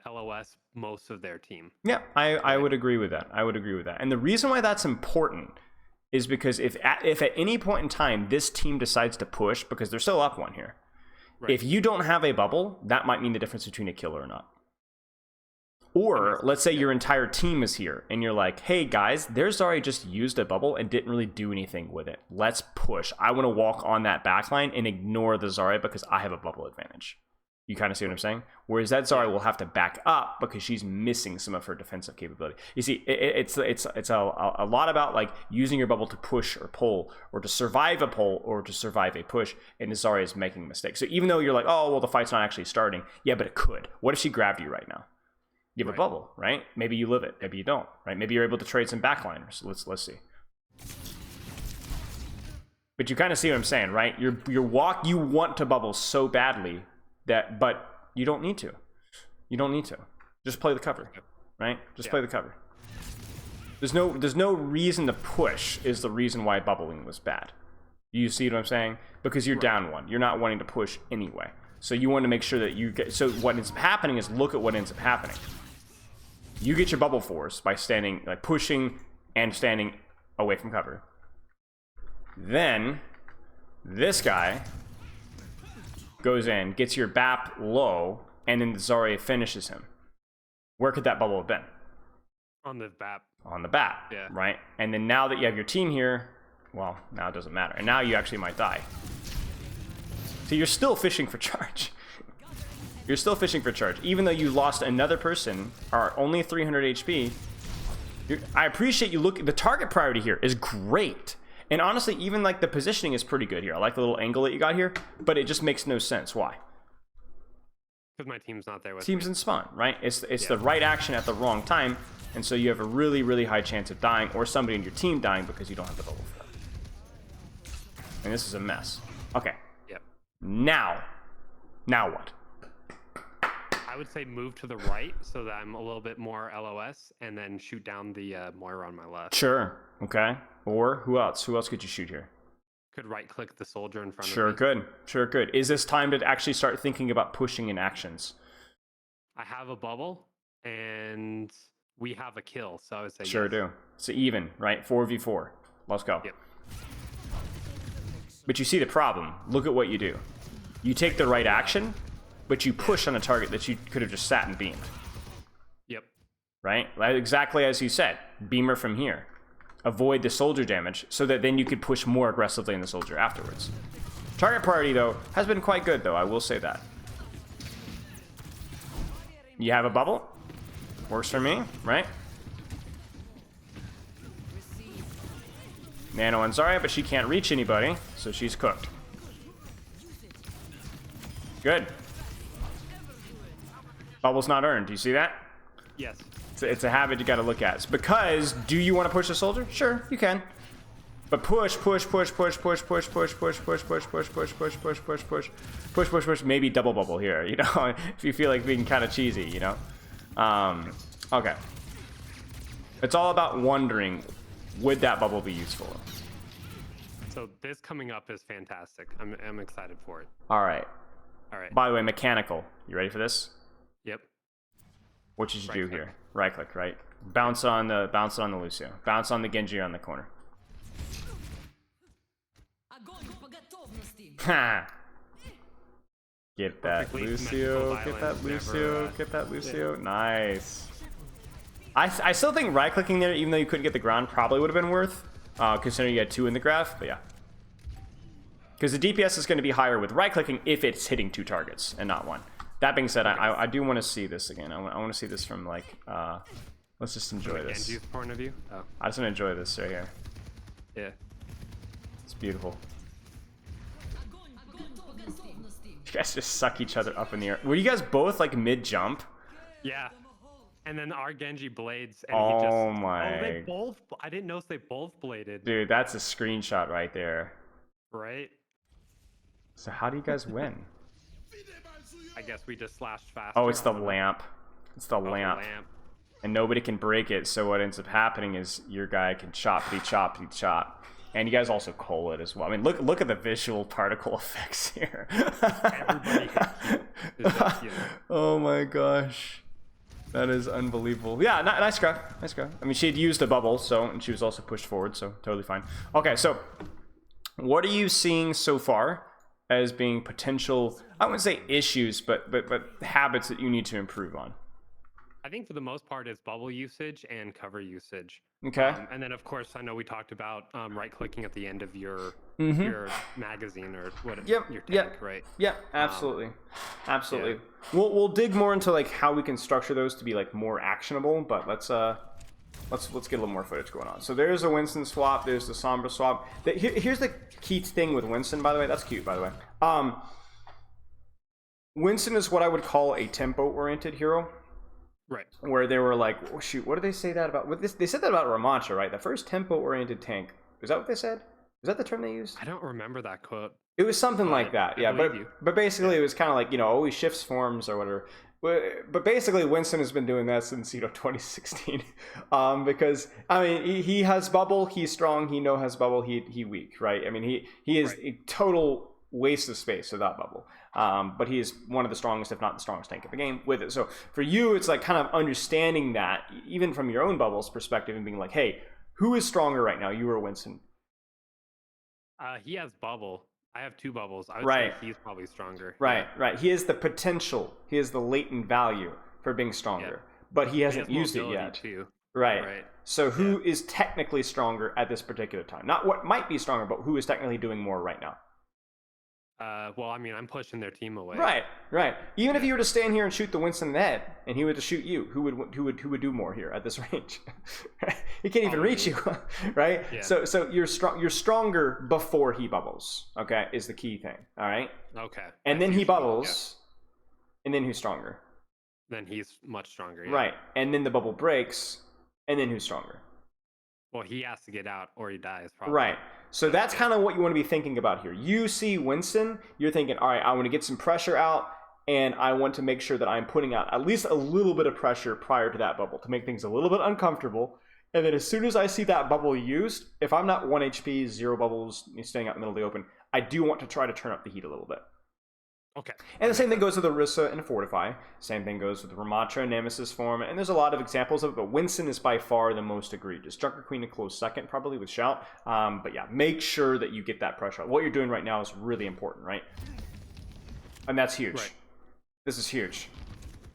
LOS most of their team. Yeah, I would agree with that. And the reason why that's important is because if at any point in time this team decides to push, because they're still up one here, right. If you don't have a bubble, that might mean the difference between a kill or not. Or let's say your entire team is here and you're like, hey guys, there's already just used a bubble and didn't really do anything with it. Let's push. I want to walk on that backline and ignore the Zarya because I have a bubble advantage. You kind of see what I'm saying? Whereas that Zarya will have to back up because she's missing some of her defensive capability. You see, it's a lot about like using your bubble to push or pull or to survive a pull or to survive a push, and the Zarya is making a mistake. So even though you're like, oh, well, the fight's not actually starting. Yeah, but it could. What if she grabbed you right now? You have a bubble, right? Maybe you live it, maybe you don't, right? Maybe you're able to trade some backliners. Let's see. But you kind of see what I'm saying, right? You want to bubble so badly but you don't need to. You don't need to. Just play the cover, right? Just play the cover. There's no reason to push is the reason why bubbling was bad. You see what I'm saying? Because you're down one. You're not wanting to push anyway. So you want to make sure that you get. So what ends up happening is look at what ends up happening. You get your bubble force by standing, like pushing and standing away from cover. Then this guy goes in, gets your BAP low, and then the Zarya finishes him. Where could that bubble have been? On the BAP. On the BAP, yeah. Right? And then now that you have your team here, well, now it doesn't matter. And now you actually might die. So you're still fishing for charge. You're still fishing for charge. Even though you lost another person, or only 300 HP, I appreciate you look. The target priority here is great. And honestly, even like the positioning is pretty good here. I like the little angle that you got here, but it just makes no sense. Why? Because my team's not there with Team's me. in spawn, right? It's the right action at the wrong time, and so you have a really, really high chance of dying, or somebody in your team dying because you don't have the bubble for that. And this is a mess. Okay. Yep. Now what? I would say move to the right so that I'm a little bit more LOS, and then shoot down the Moira on my left. Sure. Okay. Or who else? Who else could you shoot here? Could right-click the soldier in front of me. Sure could. Sure could. Is this time to actually start thinking about pushing in actions? I have a bubble, and we have a kill, so I would say Sure yes. do. It's even, right? 4v4. Let's go. Yep. But you see the problem. Look at what you do. You take the right action, but you push on a target that you could have just sat and beamed. Yep. Right? Exactly as you said. Beamer from here. Avoid the soldier damage so that then you could push more aggressively in the soldier afterwards. Target priority, though, has been quite good, though. I will say that. You have a bubble. Works for me, right? Nano on Zarya, but she can't reach anybody, so she's cooked. Good. Bubble's not earned. Do you see that? Yes. It's a habit you got to look at. It's because, do you want to push the soldier? Sure, you can. But push. Maybe double bubble here, you know, if you feel like being kind of cheesy, you know. Okay. It's all about wondering, would that bubble be useful? So this coming up is fantastic. I'm excited for it. All right. All right. By the way, mechanical. You ready for this? Yep. What should you Right do click. here? Right click, right? Bounce on the Lucio. Bounce on the Genji on the corner. Ha! Get that Perfectly Lucio. symmetrical Get that violence, Lucio. never, Get that Lucio. Nice. I still think right clicking there, even though you couldn't get the ground, probably would have been worth, considering you had 2 in the graph. But yeah. Because the DPS is going to be higher with right clicking if it's hitting 2 targets and not 1. That being said, I do want to see this again. I want to see this from like, let's just enjoy this. Genji's point of view. Oh. I just want to enjoy this right here. Yeah. It's beautiful. You guys just suck each other up in the air. Were you guys both like mid jump? Yeah. And then our Genji blades. And Oh he just, my. Oh, they both. I didn't notice they both bladed. Dude, that's a screenshot right there. Right. So how do you guys win? I guess we just slashed fast. Oh, it's the lamp. It's the The lamp. lamp. And nobody can break it, so what ends up happening is your guy can choppity chop. And you guys also coal it as well. I mean, look at the visual particle effects here. Everybody is just, you know. Oh my gosh. That is unbelievable. Yeah, nice grab. Nice grab. I mean, she had used a bubble, so, and she was also pushed forward, so totally fine. Okay, so what are you seeing so far as being potential, I wouldn't say issues, but habits that you need to improve on? I think for the most part, it's bubble usage and cover usage. Okay. And then, of course, I know we talked about right-clicking at the end of your magazine or what your tank, right? Yeah, absolutely, absolutely. We'll dig more into like how we can structure those to be like more actionable, but let's get a little more footage going on. So there's a Winston swap. There's the Sombra swap. Here's the key thing with Winston, by the way. That's cute, by the way. Winston is what I would call a tempo-oriented hero. Right. Where they were like, oh, shoot, what did they say that about? They said that about Ramattra, right? The first tempo-oriented tank. Is that what they said? Is that the term they used? I don't remember that quote. It was something like that, yeah. But basically, it was kind of like, you know, always shifts forms or whatever. But basically, Winston has been doing that since 2016, because I mean, he has bubble, he's strong. He has bubble, he weak, right? I mean, he is a total waste of space without bubble. But he is one of the strongest, if not the strongest tank of the game with it. So for you, it's like kind of understanding that, even from your own bubbles perspective, and being like, hey, who is stronger right now, you or Winston? He has bubble. I have 2 bubbles. I would say he's probably stronger. Right. He has the potential. He has the latent value for being stronger, but he hasn't used it yet. Too. Right. Right. So who is technically stronger at this particular time? Not what might be stronger, but who is technically doing more right now. Well, I mean, I'm pushing their team away. Right. Even if you were to stand here and shoot the Winston in the head, and he were to shoot you, who would do more here at this range? He can't even reach you, right? Yeah. So you're stronger before he bubbles. Okay, is the key thing. All right. Okay. And then he bubbles, and then who's stronger? Then he's much stronger. Yeah. Right. And then the bubble breaks, and then who's stronger? Well, he has to get out or he dies, probably. Right. So that's kind of what you want to be thinking about here. You see Winston, you're thinking, all right, I want to get some pressure out, and I want to make sure that I'm putting out at least a little bit of pressure prior to that bubble to make things a little bit uncomfortable. And then as soon as I see that bubble used, if I'm not 1 HP, 0 bubbles, staying out in the middle of the open, I do want to try to turn up the heat a little bit. Okay. And the same thing goes with Orisa and Fortify. Same thing goes with Ramatra and Nemesis form. And there's a lot of examples of it, but Winston is by far the most egregious. Junker Queen a close second, probably with Shout. But yeah, make sure that you get that pressure. What you're doing right now is really important, right? And that's huge. Right. This is huge.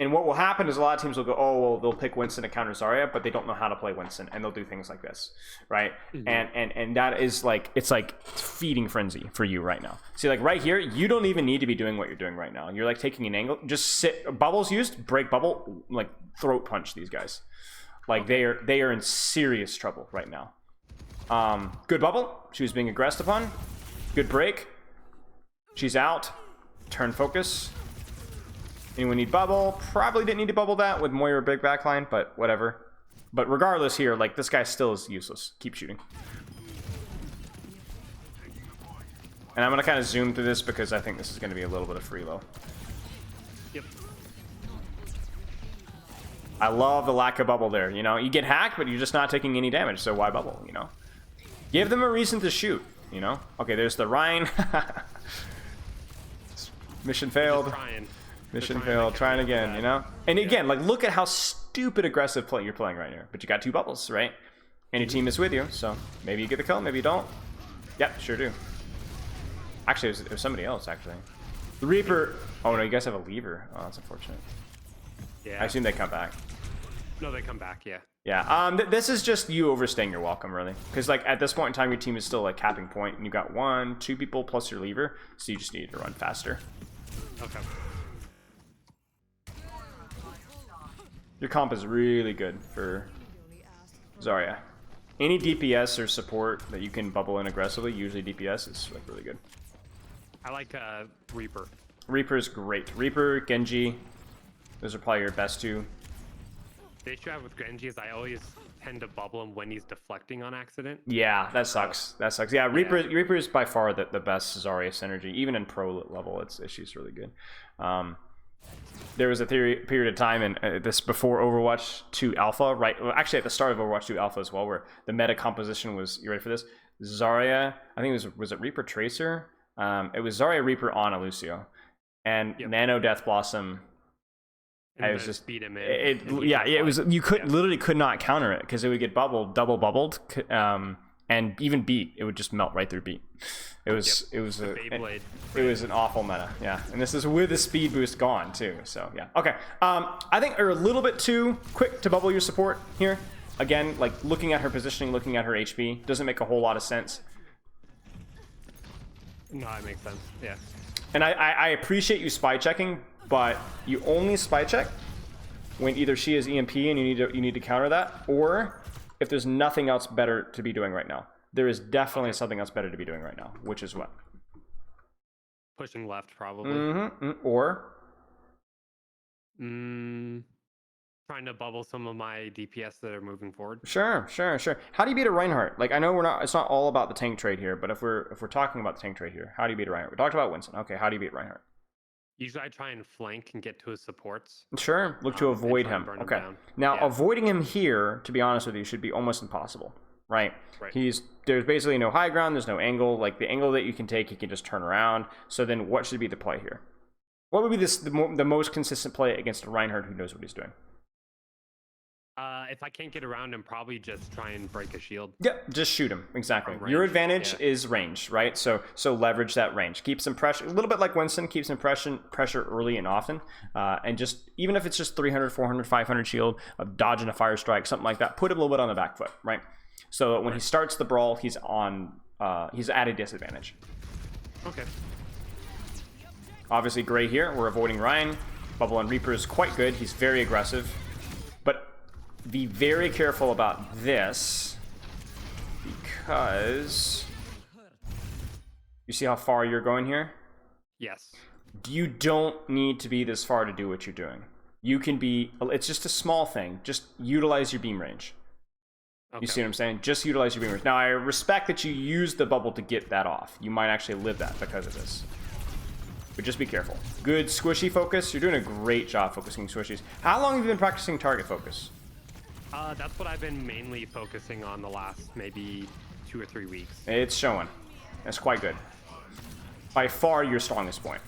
And what will happen is a lot of teams will go, oh, well, they'll pick Winston to counter Zarya, but they don't know how to play Winston, and they'll do things like this, right? Mm-hmm. And that is like, it's like feeding frenzy for you right now. See, like right here, you don't even need to be doing what you're doing right now. You're like taking an angle, just sit, bubbles used, break bubble, like throat punch these guys. Like they are in serious trouble right now. Good bubble, she was being aggressed upon. Good break, she's out, turn focus. Anyone need bubble? Probably didn't need to bubble that with Moira big backline, but whatever. But regardless here, like this guy still is useless. Keep shooting. And I'm gonna kind of zoom through this because I think this is gonna be a little bit of free low. Yep. I love the lack of bubble there. You know, you get hacked, but you're just not taking any damage, so why bubble, you know? Give them a reason to shoot, you know? Okay, there's the Rhine. Mission failed. Mission failed. Trying again, you know? And again, like, look at how stupid aggressive play you're playing right here. But you got 2 bubbles, right? And your team is with you, so maybe you get the kill, maybe you don't. Yep, sure do. Actually, it was somebody else, actually. The Reaper... Oh, no, you guys have a lever. Oh, that's unfortunate. Yeah. I assume they come back. No, they come back, yeah. Yeah, this is just you overstaying your welcome, really. Because, like, at this point in time, your team is still, like, capping point, and you've got 1, 2 people plus your lever, so you just need to run faster. Okay. Your comp is really good for Zarya. Any DPS or support that you can bubble in aggressively, usually DPS, is like really good. I like Reaper. Reaper is great. Reaper, Genji, those are probably your best 2. The issue I have with Genji is I always tend to bubble him when he's deflecting on accident. Yeah, that sucks. That sucks. Yeah, Reaper is by far the best Zarya synergy. Even in pro level, she's really good. There was a period of time in this before Overwatch 2 Alpha, right? Well, actually, at the start of Overwatch 2 Alpha as well, where the meta composition was, you ready for this? Zarya, I think was it Reaper Tracer? It was Zarya Reaper on Lucio, and Nano Death Blossom. And I was just beat him in. It was you literally could not counter it because it would get double bubbled, and even beat, it would just melt right through beat. It was an awful meta, yeah. And this is with the speed boost gone too, so yeah. Okay, I think you're a little bit too quick to bubble your support here. Again, like looking at her positioning, looking at her HP, doesn't make a whole lot of sense. No, it makes sense, yeah. And I appreciate you spy checking, but you only spy check when either she is EMP and you need to counter that, or if there's nothing else better to be doing right now. There is definitely something else better to be doing right now, which is what? Pushing left, probably. Or? Trying to bubble some of my DPS that are moving forward. Sure. How do you beat a Reinhardt? Like, I know it's not all about the tank trade here, but if we're talking about the tank trade here, how do you beat a Reinhardt? We talked about Winston. Okay, how do you beat Reinhardt? Usually I try and flank and get to his supports. Sure, look to avoid him. Okay. Now, avoiding him here, to be honest with you, should be almost impossible. Right. There's basically no high ground, there's no angle. Like the angle that you can take, you can just turn around. So then what should be the play here? What would be the most consistent play against a Reinhardt who knows what he's doing? If I can't get around him, probably just try and break a shield. Yep, just shoot him. Exactly. From range, Your advantage yeah. is range, right? So leverage that range. Keep some pressure, a little bit like Winston, keep some pressure early and often. And just, even if it's just 300, 400, 500 shield, of dodging a fire strike, something like that, put him a little bit on the back foot, right? So that when he starts the brawl, he's at a disadvantage. Okay. Obviously, Gray here, we're avoiding Ryan. Bubble and Reaper is quite good. He's very aggressive. But be very careful about this, because you see how far you're going here? Yes. You don't need to be this far to do what you're doing. You can be, it's just a small thing. Just utilize your beam range. Okay. You see what I'm saying? Just utilize your beam range. Now, I respect that you use the bubble to get that off. You might actually live that because of this. But just be careful. Good squishy focus. You're doing a great job focusing squishies. How long have you been practicing target focus? That's what I've been mainly focusing on the last maybe 2 or 3 weeks. It's showing. That's quite good. By far your strongest point.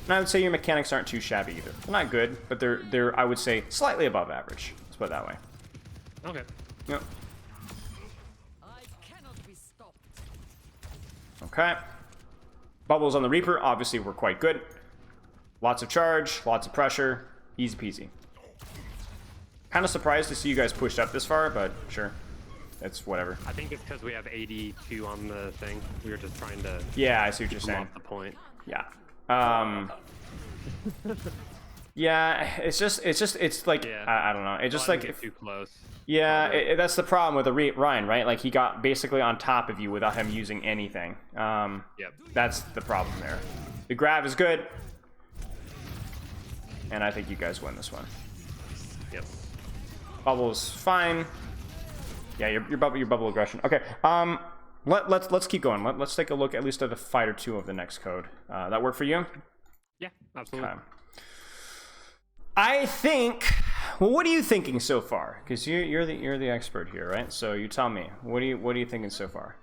And I would say your mechanics aren't too shabby either. They're not good, but they're I would say slightly above average. Let's put it that way. Okay. Yep. Okay. Bubbles on the Reaper obviously were quite good. Lots of charge, lots of pressure, easy peasy. Kind of surprised to see you guys pushed up this far, but sure. It's whatever. I think it's because we have 82 on the thing. We were just trying to... Yeah, I see what you're saying. Off the point. Yeah. Yeah, it's like, yeah. I don't know. It's just like... Get too close. Yeah, that's the problem with Ryan, right? Like, he got basically on top of you without him using anything. Yep. That's the problem there. The grab is good. And I think you guys win this one. Yep. Bubble's fine. Yeah, your bubble aggression. Okay. Let's keep going. Let's take a look at least at a fight or two of the next code. That work for you? Yeah, absolutely. Okay. I think. Well, what are you thinking so far? Because you're the expert here, right? So you tell me. What are you thinking so far?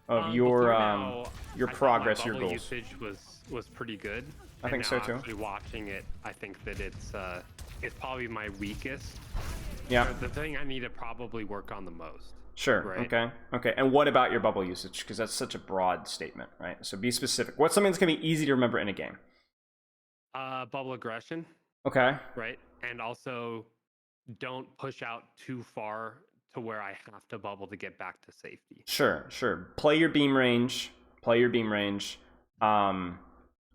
Of your progress, your goals. Usage was pretty good. I think so too. Actually watching it, I think that it's probably my weakest. Yeah. The thing I need to probably work on the most. Sure. Right? Okay. And what about your bubble usage? Because that's such a broad statement, right? So be specific. What's something that's gonna be easy to remember in a game? Bubble aggression. Okay. Right. And also, don't push out too far to where I have to bubble to get back to safety. Sure. Play your beam range.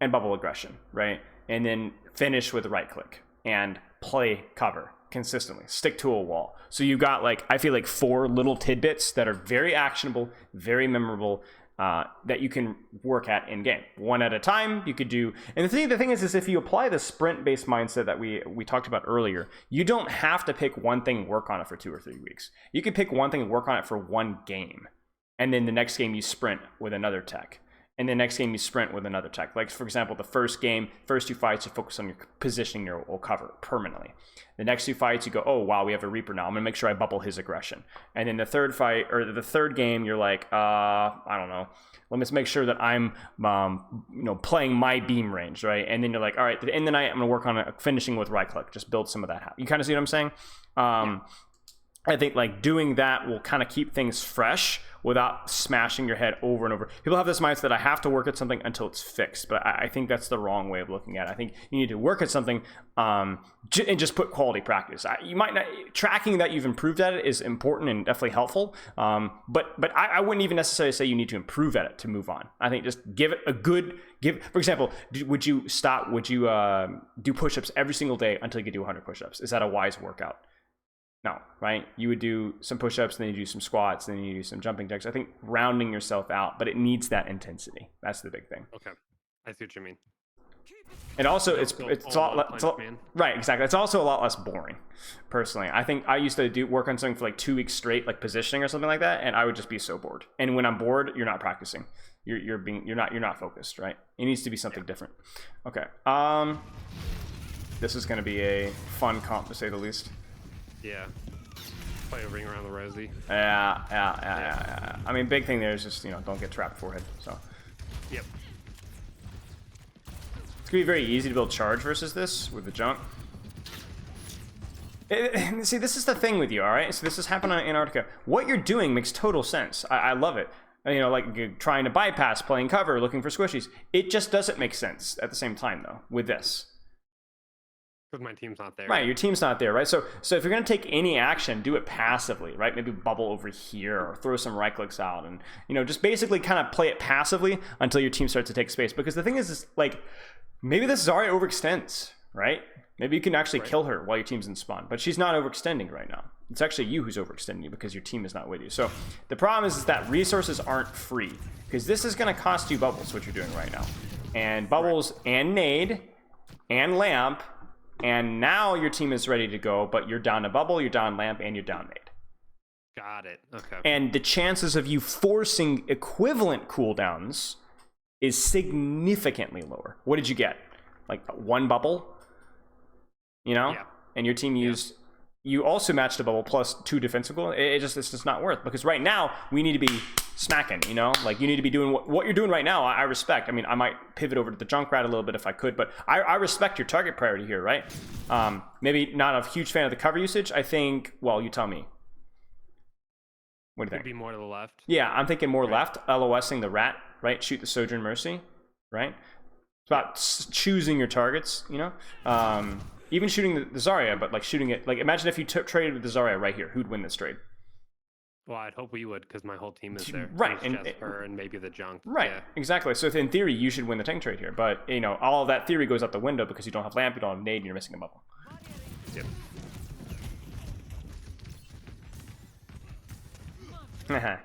And bubble aggression, right? And then finish with right click and play cover consistently. Stick to a wall. So you got, like, I feel like 4 little tidbits that are very actionable, very memorable, that you can work at in game. One at a time, you could do. And the thing is if you apply the sprint-based mindset that we talked about earlier, you don't have to pick one thing and work on it for 2 or 3 weeks. You could pick one thing and work on it for 1 game. And then the next game you sprint with another tech. And the next game you sprint with another tech. Like, for example, the first 2 fights, you focus on your positioning your cover permanently. The next 2 fights, you go, oh, wow, we have a Reaper now. I'm going to make sure I bubble his aggression. And then the third fight, or the third game, you're like, I don't know. Let me just make sure that I'm, playing my beam range, right? And then you're like, all right, at the end of the night, I'm going to work on finishing with right click. Just build some of that out. You kind of see what I'm saying? Yeah. I think, like, doing that will kind of keep things fresh without smashing your head over and over. People have this mindset that I have to work at something until it's fixed, but I think that's the wrong way of looking at it. I think you need to work at something and just put quality practice. You might not, tracking that you've improved at it is important and definitely helpful, but I wouldn't even necessarily say you need to improve at it to move on. I think just give it a good, for example, would you do push-ups every single day until you could do 100 push-ups? Is that a wise workout? No, right? You would do some push-ups, then you do some squats, then you do some jumping jacks. I think rounding yourself out, but it needs that intensity. That's the big thing. Okay, I see what you mean. And also, it's a lot, right? Exactly. It's also a lot less boring. Personally, I think I used to work on something for like 2 weeks straight, like positioning or something like that, and I would just be so bored. And when I'm bored, you're not practicing. You're not focused, right? It needs to be something different. Okay. This is going to be a fun comp to say the least. Yeah. Play a ring around the rosy. Yeah. I mean, big thing there is just, don't get trapped forehead. So. Yep. It's gonna be very easy to build charge versus this with the jump. See, this is the thing with you, all right? So this has happened on Antarctica. What you're doing makes total sense. I love it. You know, like you're trying to bypass, playing cover, looking for squishies. It just doesn't make sense at the same time, though, with this. Because my team's not there. Right, your team's not there, right? So if you're going to take any action, do it passively, right? Maybe bubble over here or throw some right clicks out and, you know, just basically kind of play it passively until your team starts to take space. Because the thing is like, maybe this Zarya overextends, right? Maybe you can actually kill her while your team's in spawn, but she's not overextending right now. It's actually you who's overextending you because your team is not with you. So the problem is that resources aren't free because this is going to cost you bubbles, what you're doing right now. And bubbles and nade and lamp, and now your team is ready to go, but you're down a bubble, you're down lamp, and you're down nade. Got it. Okay. And the chances of you forcing equivalent cooldowns is significantly lower. What did you get? Like 1 bubble? You know, and your team used, you also matched a bubble plus 2 defensive goals. It's just not worth, because right now we need to be smacking, you know, like you need to be doing what you're doing right now. I respect. I mean, I might pivot over to the Junkrat a little bit if I could, but I respect your target priority here, right? Maybe not a huge fan of the cover usage. I think, well, you tell me. What do you think? Could be more to the left. Yeah, I'm thinking more left, LOSing the rat, right? Shoot the Sojourn Mercy, right? It's about choosing your targets, you know? Even shooting the Zarya, but like shooting it, like imagine if you traded with the Zarya right here, who'd win this trade? Well, I'd hope we would, because my whole team is there. Right, and just her and maybe the junk. Right, exactly. So in theory, you should win the tank trade here, but you know, all of that theory goes out the window because you don't have lamp, you don't have nade, and you're missing a bubble. Yep.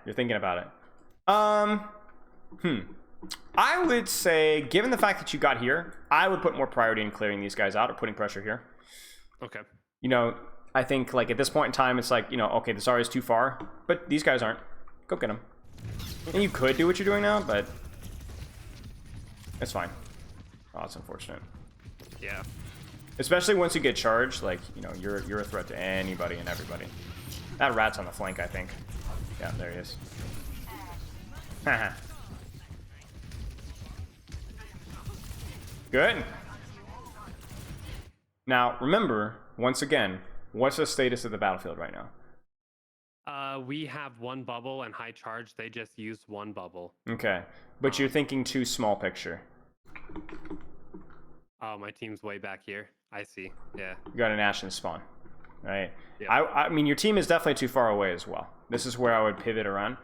You're thinking about it. I would say, given the fact that you got here, I would put more priority in clearing these guys out or putting pressure here. Okay. You know, I think like at this point in time, it's like, you know, okay, the Zarya is too far, but these guys aren't. Go get them. And you could do what you're doing now, but it's fine. Oh, it's unfortunate. Yeah. Especially once you get charged, like, you know, you're a threat to anybody and everybody. That rat's on the flank, I think. Yeah, there he is. Haha. Good. Now, remember, once again, what's the status of the battlefield right now? We have 1 bubble and high charge. They just used 1 bubble. Okay. But you're thinking too small picture. Oh, my team's way back here. I see. Yeah. You got an Ashen spawn, right? Yeah. I mean, your team is definitely too far away as well. This is where I would pivot around.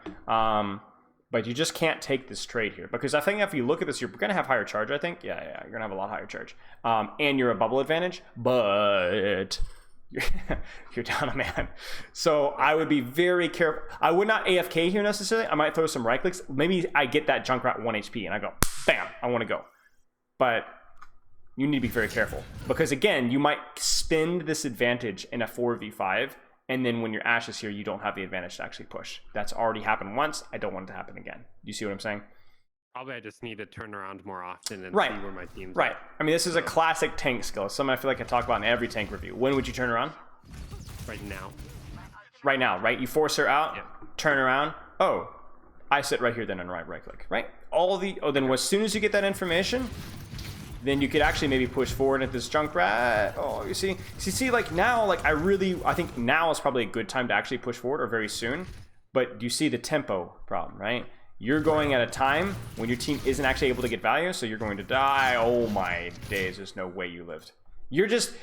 But you just can't take this trade here. Because I think if you look at this, you're going to have higher charge, I think. Yeah, you're going to have a lot higher charge. And you're a bubble advantage. But you're down a man. So I would be very careful. I would not AFK here necessarily. I might throw some right clicks. Maybe I get that Junkrat 1 HP and I go, bam, I want to go. But you need to be very careful. Because again, you might spend this advantage in a 4v5. And then when your Ashe is here, you don't have the advantage to actually push. That's already happened once. I don't want it to happen again. You see what I'm saying? Probably I just need to turn around more often and see where my team's Right. at. I mean, this is a classic tank skill. It's something I feel like I talk about in every tank review. When would you turn around? Right now. Right now, right? You force her out, Yep. turn around. Oh, I sit right here then and right click, right? Then as soon as you get that information, then you could actually maybe push forward at this Junkrat. Oh, you see, like now, like I think now is probably a good time to actually push forward, or very soon. But you see the tempo problem, right? You're going at a time when your team isn't actually able to get value, so you're going to die. Oh my days, there's no way you lived. You're just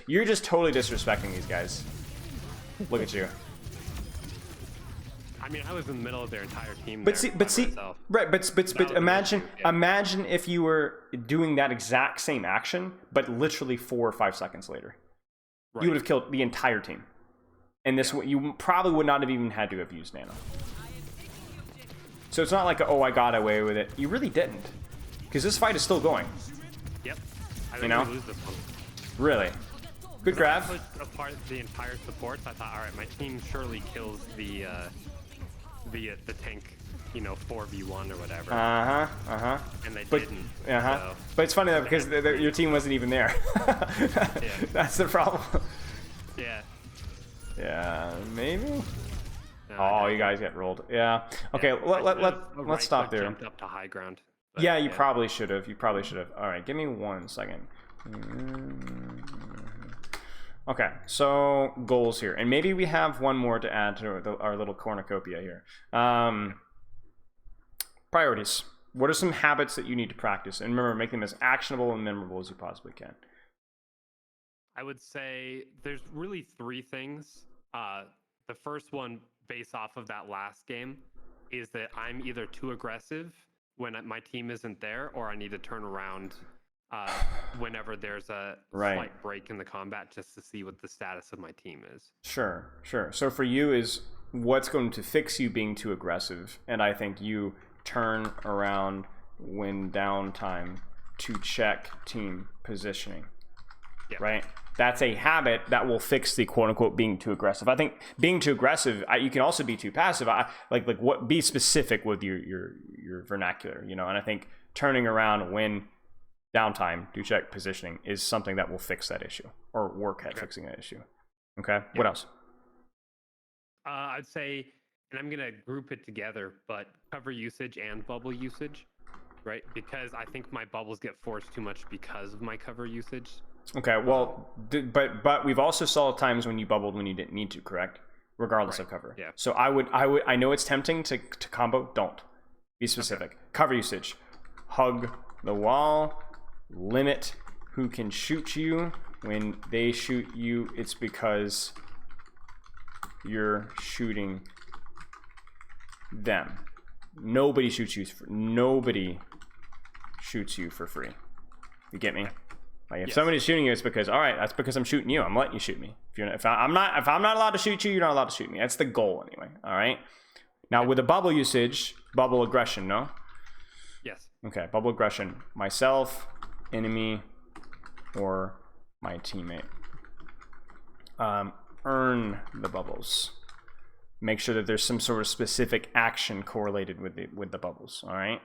totally disrespecting these guys. Look at you. I mean, I was in the middle of their entire team. But imagine if you were doing that exact same action, but literally 4 or 5 seconds later, you would have killed the entire team. And this, you probably would not have even had to have used Nano. So it's not like, oh, I got away with it. You really didn't, because this fight is still going. Yep. I think we lose this one. Really. Good grab. I put apart the entire supports. I thought, all right, my team surely kills the tank, you know, 4v1 or whatever. And they didn't. So but it's funny though, because your team wasn't even there. That's the problem. Yeah. Yeah, maybe. No, oh, you guys get rolled. Yeah. Okay, let's stop there. Jumped up to high ground. But, yeah, you probably should have. You probably should have. All right, give me 1 second. Okay, so goals here, and maybe we have one more to add to our little cornucopia here. Priorities. What are some habits that you need to practice? And remember, make them as actionable and memorable as you possibly can. I would say there's really 3 things. The first one, based off of that last game, is that I'm either too aggressive when my team isn't there, or I need to turn around whenever there's a slight break in the combat just to see what the status of my team is. Sure. So for you is what's going to fix you being too aggressive, and I think you turn around when downtime to check team positioning. Yep. Right? That's a habit that will fix the quote unquote being too aggressive. I think being too aggressive, you can also be too passive. Be specific with your vernacular, you know. And I think turning around when downtime to check positioning is something that will fix that issue or work at fixing that issue. Okay. Yep. What else? I'd say, and I'm gonna group it together, but cover usage and bubble usage, right? Because I think my bubbles get forced too much because of my cover usage. Okay, well, but we've also saw times when you bubbled when you didn't need to, correct? Regardless of cover. Yeah. So I know it's tempting to combo. Don't be specific. Okay. Cover usage. Hug the wall. Limit who can shoot you. When they shoot you, it's because you're shooting them. Nobody shoots you for free. You get me? Like if somebody's shooting you, it's because that's because I'm shooting you. I'm letting you shoot me. If I'm not allowed to shoot you, you're not allowed to shoot me. That's the goal anyway. All right. Now with the bubble usage, bubble aggression, no? Yes. Okay, bubble aggression. Myself, enemy, or my teammate. Earn the bubbles. Make sure that there's some sort of specific action correlated with the bubbles. All right.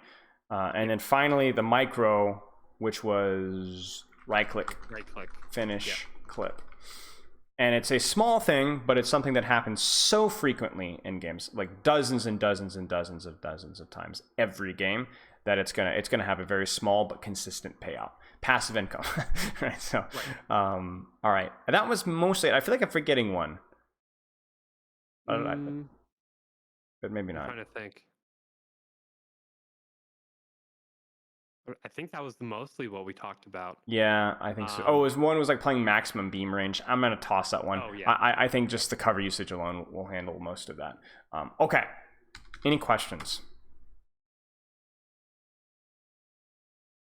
And then finally the micro, which was right click, finish, clip. And it's a small thing, but it's something that happens so frequently in games, like dozens and dozens and dozens of times every game, that it's gonna have a very small but consistent payout, passive income. Right. So, all right, and that was mostly. I feel like I'm forgetting one, but maybe not. I'm trying to think. I think that was mostly what we talked about. Yeah, I think so. One was like playing maximum beam range. I'm gonna toss that one. Oh yeah. I think just the cover usage alone will handle most of that. Okay. Any questions?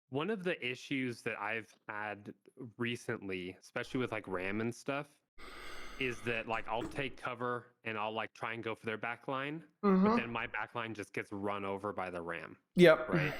One of the issues that I've had recently, especially with like RAM and stuff, is that like I'll take cover and I'll like try and go for their backline, but then my backline just gets run over by the RAM. Yep. Right.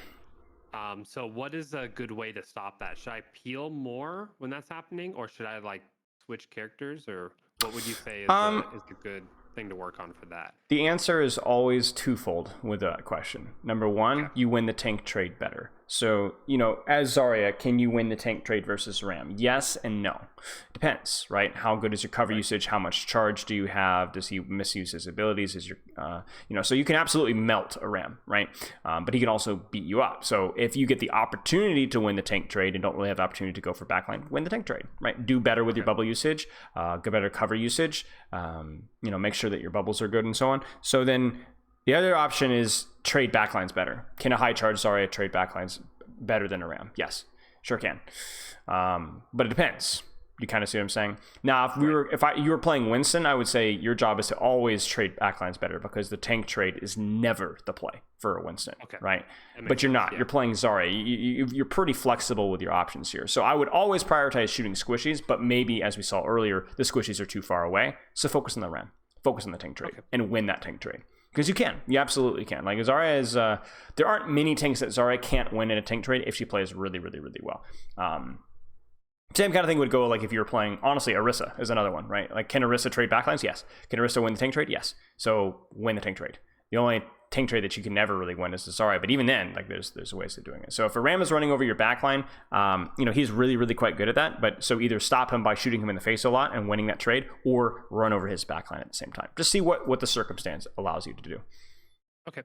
So what is a good way to stop that? Should I peel more when that's happening, or should I like switch characters, or what would you say is a good thing to work on for that? The answer is always twofold with that question. Number one, you win the tank trade better. So, you know, as Zarya, can you win the tank trade versus Ram? Yes and no. Depends, right? How good is your cover usage? How much charge do you have? Does he misuse his abilities? Is your, so you can absolutely melt a Ram, right? But he can also beat you up. So if you get the opportunity to win the tank trade and don't really have the opportunity to go for backline, win the tank trade, right? Do better with your bubble usage, get better cover usage, make sure that your bubbles are good and so on. So then the other option is trade backlines better. Can a high charge Zarya trade backlines better than a Ram? Yes, sure can. But it depends. You kind of see what I'm saying? Now, if you were playing Winston, I would say your job is to always trade backlines better, because the tank trade is never the play for a Winston, right? But you're not. Yeah. You're playing Zarya. You're pretty flexible with your options here. So I would always prioritize shooting squishies, but maybe, as we saw earlier, the squishies are too far away. So focus on the Ram. Focus on the tank trade and win that tank trade. Because you absolutely can. Like Zarya is, there aren't many tanks that Zarya can't win in a tank trade if she plays really, really, really well. Same kind of thing would go like if you were playing, honestly, Orisa is another one, right? Like, can Orisa trade backlines? Yes. Can Orisa win the tank trade? Yes. So win the tank trade. The only tank trade that you can never really win is the Zarya, but even then, like there's ways of doing it. So if a Ram is running over your backline, he's really, really quite good at that. But so either stop him by shooting him in the face a lot and winning that trade, or run over his backline at the same time. Just see what the circumstance allows you to do. Okay,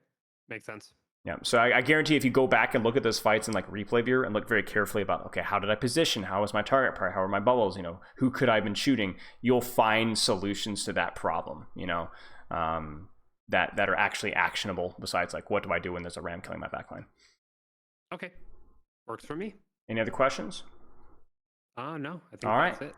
makes sense. Yeah, so I guarantee if you go back and look at those fights in like replay viewer and look very carefully about, okay, how did I position? How was my target prior? How are my bubbles? You know, who could I have been shooting? You'll find solutions to that problem, you know, that are actually actionable besides like, what do I do when there's a ram killing my backline? Okay, works for me. Any other questions? No, I think All that's right. it.